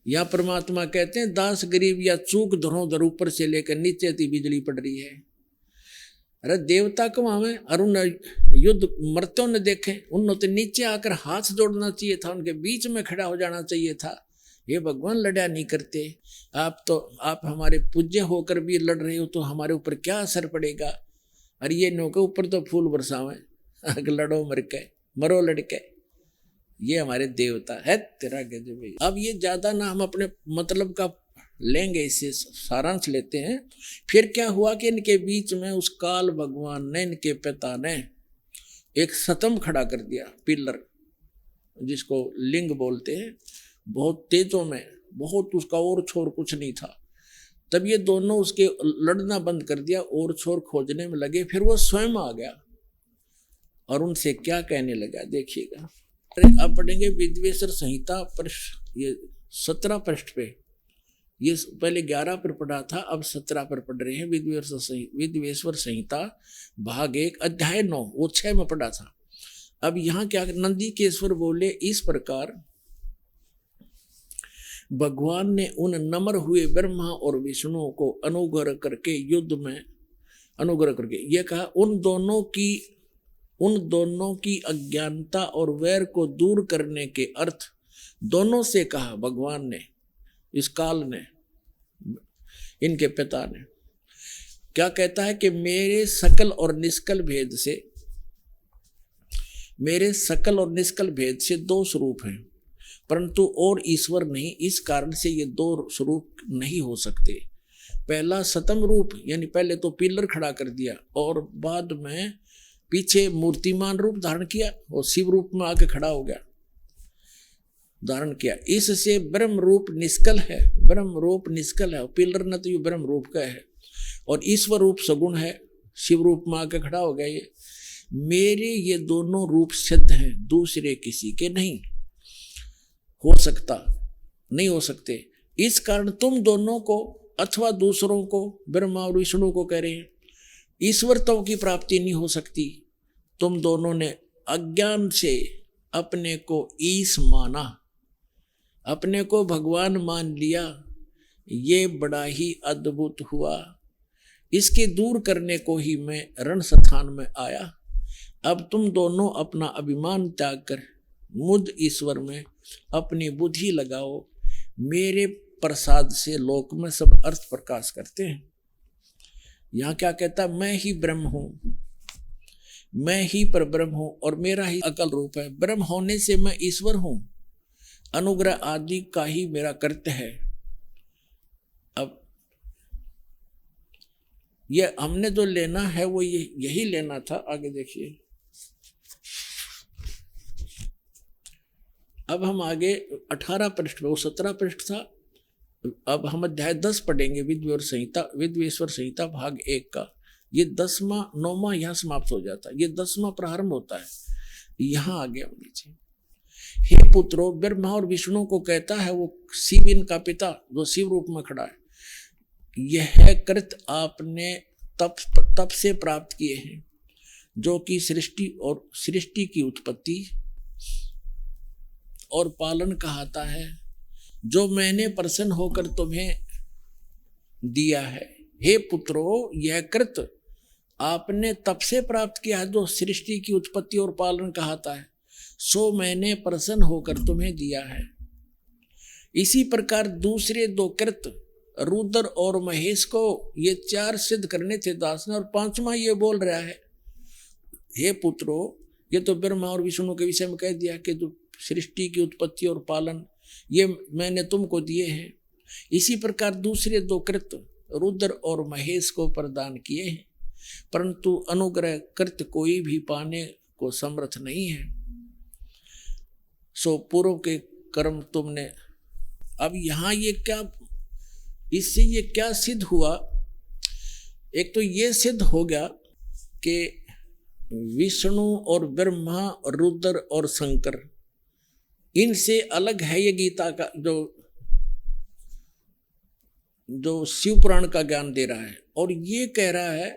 या परमात्मा कहते हैं दास गरीब या चूक धरोधर ऊपर से लेकर नीचे तक बिजली पड़ रही है। अरे देवता कमावे और उन युद्ध मरते ने देखे, उन्होंने तो नीचे आकर हाथ जोड़ना चाहिए था, उनके बीच में खड़ा हो जाना चाहिए था। ये भगवान लड़ा नहीं करते। आप हमारे पूज्य होकर भी लड़ रहे हो तो हमारे ऊपर क्या असर पड़ेगा। अरे ये नो के ऊपर तो फूल बरसावे, लड़ो मर के, मरो लड़के। ये हमारे देवता है तेरा गजब भाई। अब ये ज्यादा ना हम अपने मतलब का लेंगे, इससे सारांश लेते हैं। फिर क्या हुआ कि इनके बीच में उस काल भगवान ने, इनके पिता ने एक स्तंभ खड़ा कर दिया, पिलर, जिसको लिंग बोलते हैं। बहुत तेजों में, बहुत उसका और छोर कुछ नहीं था। तब ये दोनों उसके लड़ना बंद कर दिया और छोर खोजने में लगे। फिर वो स्वयं आ गया और उनसे क्या कहने लगा, देखिएगा। अब पढ़ेंगे विद्वेश्वर संहिता पृष्ठ, ये 17 पृष्ठ पे। ये पहले 11 पर पढ़ा था, अब 17 पर पढ़ रहे हैं। विद्वेश्वर संहिता भाग 1 अध्याय 9, वो 6 में पढ़ा था। अब यहाँ क्या, नंदिकेश्वर बोले, इस प्रकार भगवान ने उन नम्र हुए ब्रह्मा और विष्णु को अनुग्रह करके युद्ध में अनुग्रह करके ये कहा, उन दोनों की अज्ञानता और वैर को दूर करने के अर्थ दोनों से कहा भगवान ने। इस काल ने, इनके पिता ने क्या कहता है कि मेरे सकल और निष्कल भेद से 2 स्वरूप हैं, परंतु और ईश्वर नहीं। इस कारण से ये 2 स्वरूप नहीं हो सकते। पहला सतम रूप, यानी पहले तो पिलर खड़ा कर दिया और बाद में पीछे मूर्तिमान रूप धारण किया और शिव रूप में आके खड़ा हो गया, धारण किया। इससे ब्रह्म रूप निष्कल है, पिलर न तो ये ब्रह्म रूप का है, और ईश्वर रूप सगुण है, शिव रूप में आके खड़ा हो गया। ये मेरे ये दोनों रूप सिद्ध हैं, दूसरे किसी के नहीं हो सकते। इस कारण तुम दोनों को अथवा दूसरों को, ब्रह्मा और विष्णु को कह रहे हैं, ईश्वरत्व की प्राप्ति नहीं हो सकती। तुम दोनों ने अज्ञान से अपने को ईश माना, अपने को भगवान मान लिया। ये बड़ा ही अद्भुत हुआ। इसके दूर करने को ही मैं रण स्थान में आया। अब तुम दोनों अपना अभिमान त्याग कर मुझ ईश्वर में अपनी बुद्धि लगाओ। मेरे प्रसाद से लोक में सब अर्थ प्रकाश करते हैं। यहाँ क्या कहता, मैं ही ब्रह्म हूँ, मैं ही परब्रह्म हूँ और मेरा ही अकल रूप है। ब्रह्म होने से मैं ईश्वर हूँ, अनुग्रह आदि का ही मेरा कर्तव्य है। अब ये हमने जो लेना है वो यही लेना था। आगे देखिए, अब हम आगे 18 पृष्ठ में, वो 17 पृष्ठ था। अब हम अध्याय 10 पढ़ेंगे, विद्वेश्वर संहिता भाग 1 का। ये 10वां 9वां यहाँ समाप्त हो जाता है, ये 10वां प्रारंभ होता है। यहाँ आ गया नीचे। हे पुत्रो, ब्रह्मा और विष्णु को कहता है वो शिव, इनका पिता जो शिव रूप में खड़ा है, यह कृत आपने तप से प्राप्त किए हैं, जो कि सृष्टि की उत्पत्ति और पालन कहता है, जो मैंने प्रसन्न होकर तुम्हें दिया है। हे पुत्रो, यह कृत आपने तप से प्राप्त किया है, जो सृष्टि की उत्पत्ति और पालन कहता है, सो मैंने प्रसन्न होकर तुम्हें दिया है। इसी प्रकार दूसरे दो कृत रुद्र और महेश को ये चार सिद्ध करने थे दास ने, और पांचवा ये बोल रहा है, हे पुत्रो, ये तो ब्रह्मा और विष्णु के विषय में कह दिया कि जो सृष्टि की उत्पत्ति और पालन ये मैंने तुमको दिए हैं। इसी प्रकार दूसरे दो कृत रुद्र और महेश को प्रदान किए हैं, परंतु अनुग्रह कृत कोई भी पाने को समर्थ नहीं है। सो पूर्व के कर्म तुमने। अब यहाँ ये क्या, इससे ये क्या सिद्ध हुआ? एक तो ये सिद्ध हो गया कि विष्णु और ब्रह्मा, रुद्र और शंकर, इनसे अलग है ये गीता का जो शिव पुराण का ज्ञान दे रहा है। और ये कह रहा है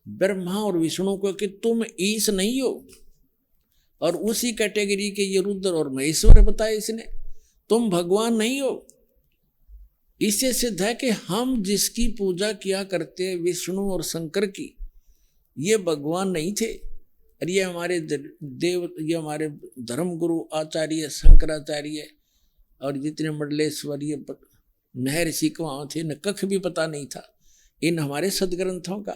ब्रह्मा और विष्णु को कि तुम ईश नहीं हो, और उसी कैटेगरी के ये रुद्र और महेश्वर बताया इसने, तुम भगवान नहीं हो। इससे सिद्ध है कि हम जिसकी पूजा किया करते विष्णु और शंकर की, ये भगवान नहीं थे। और ये हमारे देव, ये हमारे धर्म गुरु आचार्य शंकराचार्य और जितने मंडलेश्वर, ये नहर सीखवा थे, न कख भी पता नहीं था इन हमारे सदग्रंथों का,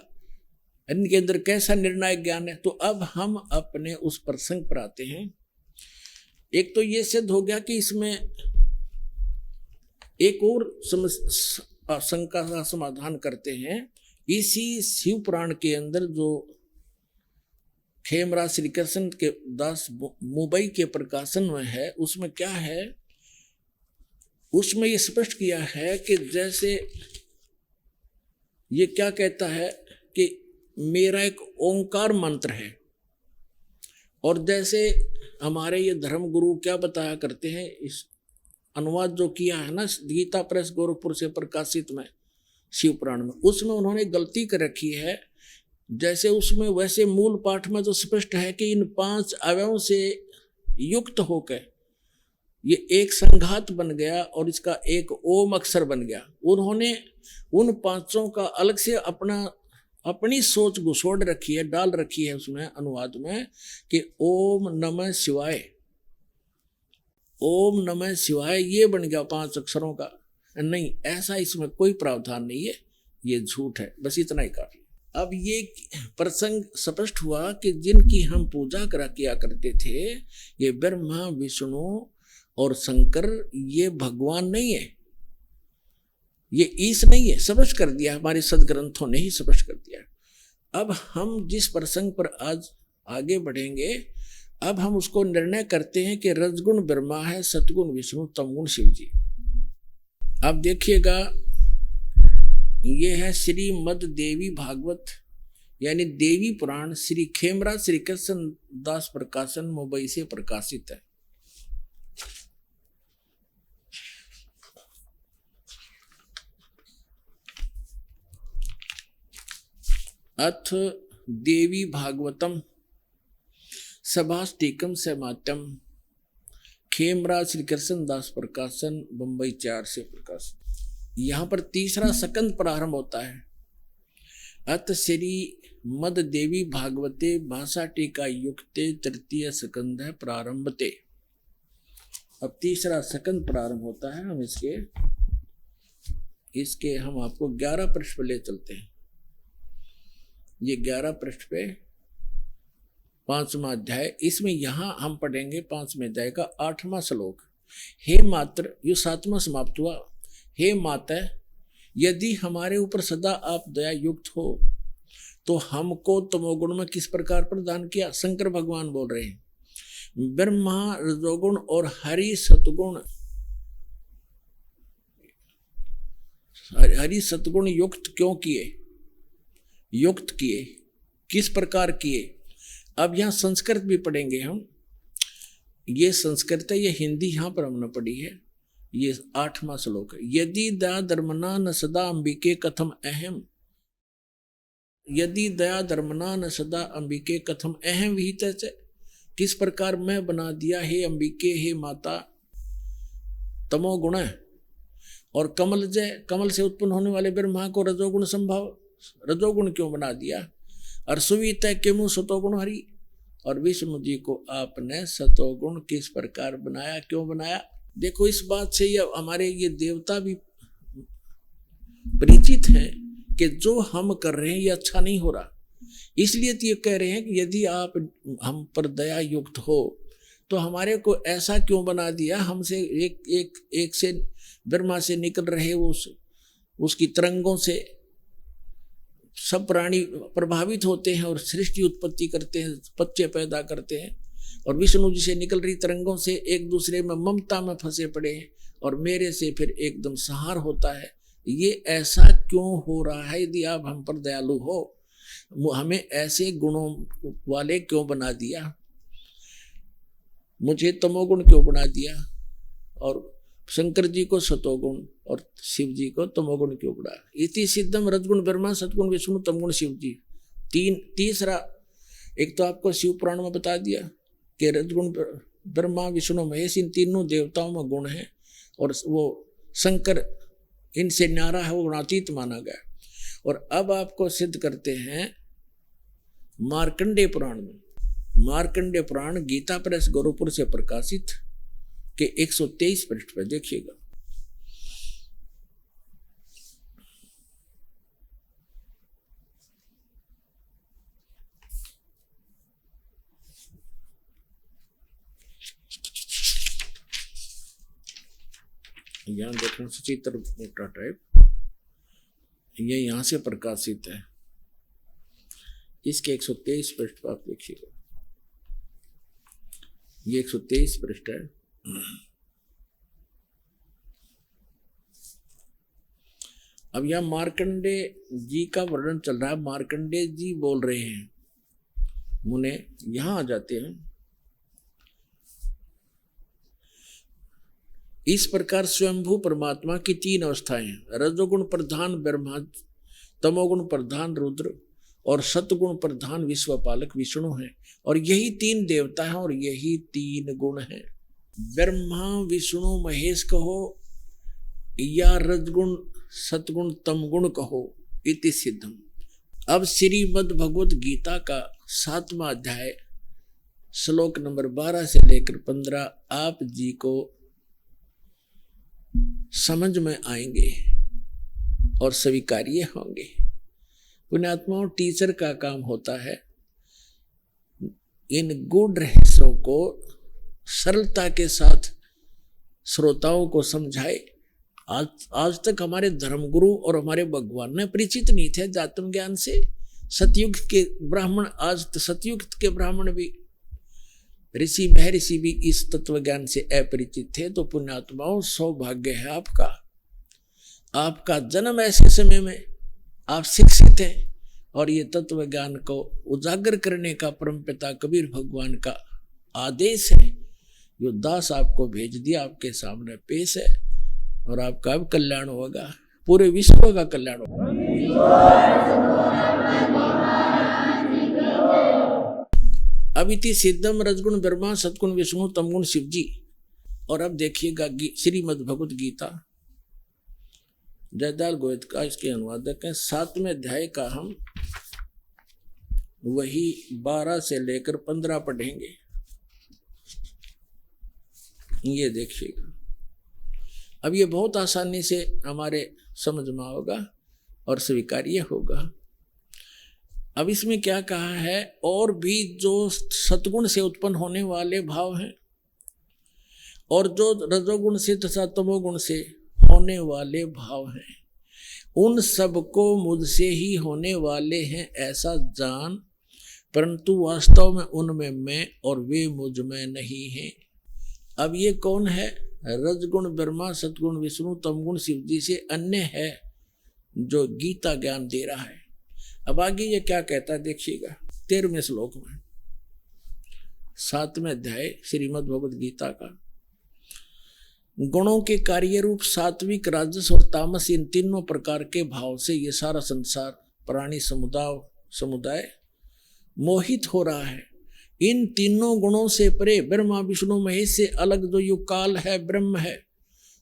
इनके अंदर कैसा निर्णायक ज्ञान है। तो अब हम अपने उस प्रसंग पर आते हैं। एक तो ये सिद्ध हो गया कि इसमें एक और शंका का समाधान करते हैं। इसी शिव पुराण के अंदर जो खेमराज श्री कृष्ण के दास मुंबई के प्रकाशन में है, उसमें क्या है, उसमें ये स्पष्ट किया है कि जैसे ये क्या कहता है कि मेरा एक ओंकार मंत्र है, और जैसे हमारे ये धर्म गुरु क्या बताया करते हैं, इस अनुवाद जो किया है ना गीता प्रेस गोरखपुर से प्रकाशित में शिव पुराण में, उसमें उन्होंने गलती कर रखी है। जैसे उसमें वैसे मूल पाठ में तो स्पष्ट है कि इन 5 अवयवों से युक्त होकर ये एक संघात बन गया और इसका एक ओम अक्षर बन गया। उन्होंने उन 5 का अलग से अपनी सोच घुसोड़ रखी है, डाल रखी है उसमें अनुवाद में कि ओम नमः शिवाय, ओम नमः शिवाय ये बन गया 5 अक्षरों का। नहीं, ऐसा इसमें कोई प्रावधान नहीं है, ये झूठ है। बस इतना ही काफी। अब ये प्रसंग स्पष्ट हुआ कि जिनकी हम पूजा किया करते थे, ये ब्रह्मा विष्णु और शंकर, ये भगवान नहीं है, ये ईश नहीं है। स्पष्ट कर दिया, हमारे सदग्रंथों ने ही स्पष्ट कर दिया। अब हम जिस प्रसंग पर आज आगे बढ़ेंगे, अब हम उसको निर्णय करते हैं कि रजगुण ब्रह्मा है, सतगुण विष्णु, तमगुण शिव जी। अब देखिएगा, ये है श्रीमद देवी भागवत यानी देवी पुराण, श्री खेमराज श्री कृष्ण दास प्रकाशन मुंबई से प्रकाशित है। अथ देवी भागवतम सभाष्टिकम समात्यम, खेमराज श्री कृष्ण दास प्रकाशन मुंबई 4 से प्रकाशित। यहाँ पर तीसरा स्कंद प्रारंभ होता है। अत श्री मद देवी भागवते भाषा टीका युक्ते तृतीय स्कंद है प्रारंभते। अब तीसरा स्कंद प्रारंभ होता है। हम इसके हम आपको 11 पृष्ठ पे ले चलते हैं। ये 11 पृष्ठ पे 5वां अध्याय, इसमें यहाँ हम पढ़ेंगे 5वें अध्याय का 8वां श्लोक। हे मात्र, ये 7वां समाप्त हुआ। हे माता, यदि हमारे ऊपर सदा आप दया युक्त हो तो हमको तमोगुण में किस प्रकार प्रदान किया। शंकर भगवान बोल रहे हैं, ब्रह्मा रजोगुण और हरि सतगुण युक्त क्यों किए, युक्त किए, किस प्रकार किए। अब यहाँ संस्कृत भी पढ़ेंगे हम। ये संस्कृत है, ये हिंदी यहाँ पर हमने पढ़ी है। ये 8वां श्लोक है। यदि दया धर्मना न सदा अंबिके कथम अहम, यदि दया धर्मना न सदा अंबिके कथम अहम विहित है, किस प्रकार मैं बना दिया हे अंबिके, हे माता, तमोगुण और कमल जय, कमल से उत्पन्न होने वाले ब्रह्मा को रजोगुण संभव, रजोगुण क्यों बना दिया। और सुवित किमु सतोगुण हरि, और विष्णु जी को आपने सतोगुण किस प्रकार बनाया, क्यों बनाया। देखो इस बात से ये हमारे ये देवता भी परिचित हैं कि जो हम कर रहे हैं ये अच्छा नहीं हो रहा। इसलिए तो ये कह रहे हैं कि यदि आप हम पर दया युक्त हो तो हमारे को ऐसा क्यों बना दिया, हमसे एक से ब्रह्मा से निकल रहे उसकी तरंगों से सब प्राणी प्रभावित होते हैं और सृष्टि उत्पत्ति करते हैं, बच्चे पैदा करते हैं, और विष्णु जी से निकल रही तरंगों से एक दूसरे में ममता में फंसे पड़े हैं और मेरे से फिर एकदम संहार होता है। ये ऐसा क्यों हो रहा है? यदि आप हम पर दयालु हो, हमें ऐसे गुणों वाले क्यों बना दिया? मुझे तमोगुण क्यों बना दिया? और शंकर जी को सतोगुण और शिव जी को तमोगुण क्यों बना? इति सिद्धम रजगुण ब्रह्मा सतगुण विष्णु तमगुण शिव जी। तीसरा एक तो आपको शिव पुराण में बता दिया कि रजगुण ब्रह्मा विष्णु महेश इन तीनों देवताओं में गुण है, और वो शंकर इनसे न्यारा है, वो गुणातीत माना गया। और अब आपको सिद्ध करते हैं मार्कंडेय पुराण में। मार्कंडेय पुराण गीता प्रेस गोरखपुर से प्रकाशित के 123 पृष्ठ पर देखिएगा। यहाँ देखना सचित्र मोटा टाइप, ये यहाँ से प्रकाशित है, इसके 123 पृष्ठ पर आप देखिएगा। ये 123 पृष्ठ है। अब यह मार्कंडे जी का वर्णन चल रहा है। मार्कंडे जी बोल रहे हैं, मुने यहां आ जाते हैं। इस प्रकार स्वयंभू परमात्मा की 3 अवस्थाएं हैं, रजोगुण प्रधान ब्रह्मा, तमोगुण प्रधान रुद्र और सतगुण प्रधान विश्वपालक विष्णु हैं। और यही 3 देवता हैं और यही 3 गुण हैं। ब्रह्मा विष्णु महेश कहो या रजगुण सतगुण तमगुण कहो, इति सिद्धम। अब श्रीमद् भगवत गीता का 7वां अध्याय श्लोक नंबर 12 से लेकर 15 आप जी को समझ में आएंगे और स्वीकार्य होंगे। पुण्यात्माओं, टीचर का काम होता है इन गूढ़ रहस्यों को सरलता के साथ श्रोताओं को समझाए। आज तक हमारे धर्मगुरु और हमारे भगवान ने परिचित नहीं थे जातम ज्ञान से। सतयुग के ब्राह्मण, आज सतयुग के ब्राह्मण भी, ऋषि महर्षि भी इस तत्व ज्ञान से अपरिचित थे। तो पुण्यात्माओं, सौभाग्य है आपका। आपका जन्म ऐसे समय में आप शिक्षित हैं और ये तत्व ज्ञान को उजागर करने का परमपिता कबीर भगवान का आदेश है। जो दास आपको भेज दिया आपके सामने पेश है, और आपका अब कल्याण होगा, पूरे विश्व का कल्याण होगा। अब इति सिद्धम रजगुण ब्रह्मा सतगुण विष्णु तमगुण शिव जी। और अब देखिएगा श्रीमद् भगवत गीता, जयदाल गोयत का इसके अनुवादक है। 7वें अध्याय का हम वही 12 से लेकर 15 पढ़ेंगे। ये देखिएगा, अब ये बहुत आसानी से हमारे समझ में होगा और स्वीकार्य होगा। अब इसमें क्या कहा है? और भी जो सतगुण से उत्पन्न होने वाले भाव हैं और जो रजोगुण से तथा तमोगुण से होने वाले भाव हैं, उन सबको मुझसे ही होने वाले हैं ऐसा जान, परंतु वास्तव में उनमें मैं और वे मुझ में नहीं हैं। अब ये कौन है? रजगुण ब्रह्मा सतगुण विष्णु तमगुण शिव जी से अन्य है जो गीता ज्ञान दे रहा है। अब आगे ये क्या कहता है देखिएगा 13वें श्लोक में, 7वें अध्याय श्रीमद् भगवत गीता का। गुणों के कार्य रूप सात्विक राजस और तामस, इन तीनों प्रकार के भाव से ये सारा संसार प्राणी समुदाय मोहित हो रहा है। इन तीनों गुणों से परे ब्रह्मा विष्णु महेश से अलग जो युग काल है ब्रह्म है,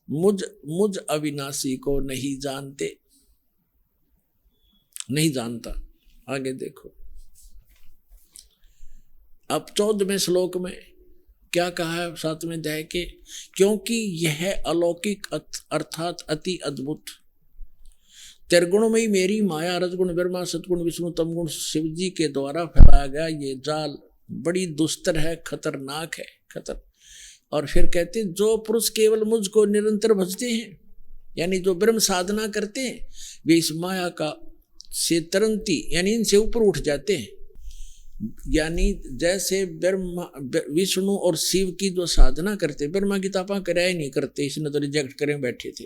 मुझ अविनाशी को नहीं जानता। आगे देखो, अब 14वें श्लोक में क्या कहा है 7वें अध्याय के, क्योंकि यह अलौकिक अर्थात अति अद्भुत त्रिगुणमयी मेरी माया रजगुण ब्रह्मा सतगुण विष्णु तमगुण शिव जी के द्वारा फैलाया गया ये जाल बड़ी दुस्तर है, खतरनाक है, और फिर कहते जो पुरुष केवल मुझको निरंतर भजते हैं, यानी जो ब्रह्म साधना करते हैं, वे इस माया का से तरंती यानी इनसे ऊपर उठ जाते हैं। यानी जैसे ब्रह्मा विष्णु और शिव की जो साधना करते, ब्रह्मा की तपा कराया ही नहीं करते, इसने तो रिजेक्ट करें बैठे थे।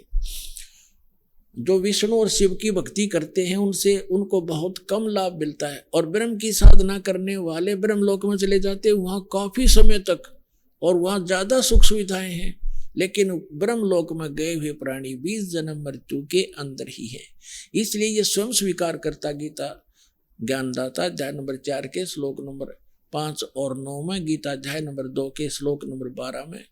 जो विष्णु और शिव की भक्ति करते हैं उनसे उनको बहुत कम लाभ मिलता है, और ब्रह्म की साधना करने वाले ब्रह्मलोक में चले जाते हैं, वहाँ काफी समय तक, और वहाँ ज्यादा सुख सुविधाएं हैं। लेकिन ब्रह्मलोक में गए हुए प्राणी 20 जन्म मृत्यु के अंदर ही है। इसलिए ये स्वयं स्वीकार करता गीता ज्ञानदाता अध्याय नंबर 4 के श्लोक नंबर 5 और 9 में, गीता अध्याय नंबर 2 के श्लोक नंबर 12 में,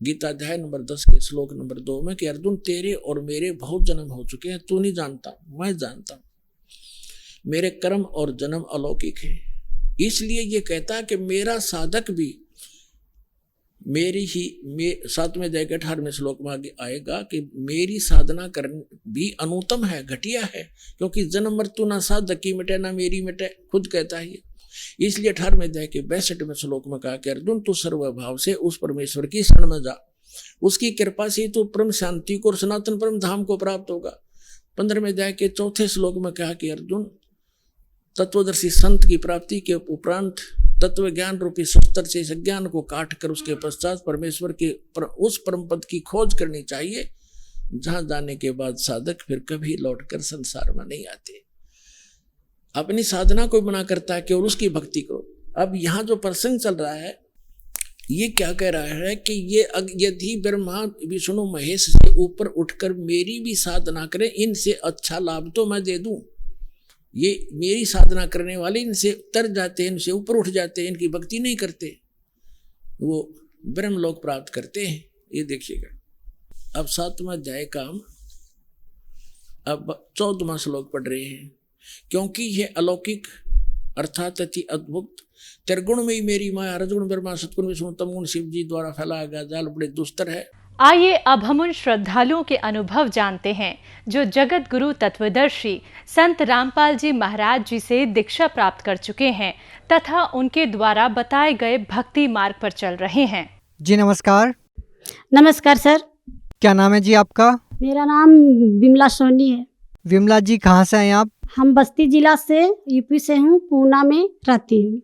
गीता अध्याय नंबर 10 के श्लोक नंबर 2 में कि अर्जुन तेरे और मेरे बहुत जन्म हो चुके हैं, तू नहीं जानता, मैं जानता हूं, मेरे कर्म और जन्म अलौकिक है। इसलिए ये कहता है कि मेरा साधक भी मेरी ही 7वें अध्याय के 18वें श्लोक में आगे आएगा कि मेरी साधना करनी भी अनुत्तम है, घटिया है, क्योंकि जन्म मृत्यु ना साधक की मिटे ना मेरी मिटे, खुद कहता है। इसलिए 18वें अध्याय के 62वें श्लोक में कहा कि अर्जुन तू सर्वभाव से उस परमेश्वर की शरण में जा, उसकी कृपा से तू परम शांति को और सनातन परम धाम को प्राप्त होगा। 15वें अध्याय के 4थे श्लोक में कहा कि अर्जुन तत्वदर्शी संत की प्राप्ति के उपरांत तत्व ज्ञान रूपी शस्त्र से इस ज्ञान को काट कर उसके पश्चात परमेश्वर के उस परम पद की खोज करनी चाहिए, जहां जाने के बाद साधक फिर कभी लौटकर संसार में नहीं आते। अपनी साधना को बना करता है कि और उसकी भक्ति करो। अब यहाँ जो प्रसंग चल रहा है ये क्या कह रहा है कि ये यदि ब्रह्मा विष्णु महेश से ऊपर उठकर मेरी भी साधना करें, इनसे अच्छा लाभ तो मैं दे दूं। ये मेरी साधना करने वाले इनसे तर जाते हैं, इनसे ऊपर उठ जाते हैं, इनकी भक्ति नहीं करते, वो ब्रह्मलोक प्राप्त करते हैं। ये देखिएगा। अब 7वां अध्याय का हम अब 14वां श्लोक पढ़ रहे हैं। क्योंकि यह अलौकिक अर्थात अति अद्भुत त्रिगुण में ही मेरी माया रजगुण ब्रह्मा सतगुण विष्णु तमगुण शिव जी द्वारा फैलाया गया जाल बड़े दुस्तर है। आइए अब हम उन श्रद्धालुओं के अनुभव जानते हैं जो जगत गुरु तत्वदर्शी संत रामपाल जी महाराज जी से दीक्षा प्राप्त कर चुके हैं तथा उनके द्वारा बताए गए भक्ति मार्ग पर चल रहे हैं। जी नमस्कार। नमस्कार सर। क्या नाम है जी आपका? मेरा नाम विमला सोनी है। विमला जी कहाँ से हैं आप? हम बस्ती जिला से यूपी से हूँ, पूना में रहती हूँ।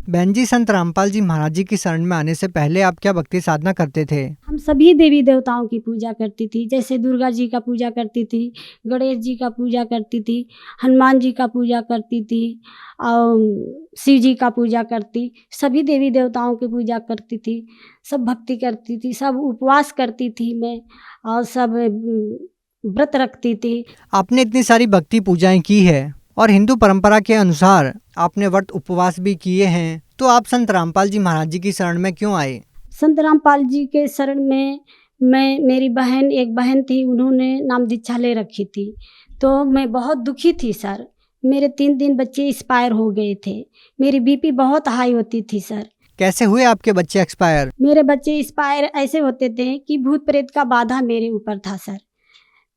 बहन जी, संत रामपाल जी महाराज जी की शरण में आने से पहले आप क्या भक्ति साधना करते थे? हम सभी देवी देवताओं की पूजा करती थी, जैसे दुर्गा जी का पूजा करती थी, गणेश जी का पूजा करती थी, हनुमान जी का पूजा करती थी और शिव जी का पूजा करती, सभी देवी देवताओं की पूजा करती थी, सब भक्ति करती थी, सब उपवास करती थी मैं, और सब व्रत रखती थी। आपने इतनी सारी भक्ति पूजाएं की है और हिंदू परंपरा के अनुसार आपने व्रत उपवास भी किए हैं, तो आप संत रामपाल जी महाराज जी की शरण में क्यों आए? संत रामपाल जी के शरण में मेरी बहन, एक बहन थी, उन्होंने नाम दीक्षा ले रखी थी, तो मैं बहुत दुखी थी सर। मेरे 3 बच्चे एक्सपायर हो गए थे, मेरी बीपी बहुत हाई होती थी सर। कैसे हुए आपके बच्चे एक्सपायर? मेरे बच्चे एक्सपायर ऐसे होते थे कि भूत प्रेत का बाधा मेरे ऊपर था सर।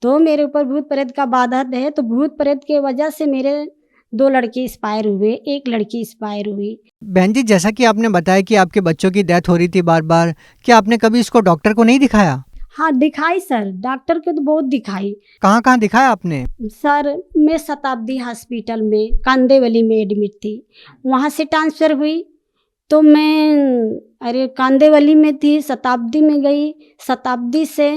तो मेरे ऊपर भूत प्रेत का बाधा है, तो भूत प्रेत के वजह से मेरे 2 लड़के एक्सपायर हुए, 1 लड़की एक्सपायर हुई। बहन जी, जैसा कि आपने बताया कि आपके बच्चों की डेथ हो रही थी बार बार, क्या आपने कभी इसको डॉक्टर को नहीं दिखाया? हाँ दिखाई सर, डॉक्टर को तो बहुत दिखाई। कहाँ कहाँ दिखाया आपने? सर मैं शताब्दी हॉस्पिटल में कांदेवली में एडमिट थी, वहाँ से ट्रांसफ़र हुई तो मैं कांदेवली में थी, शताब्दी में गई, शताब्दी से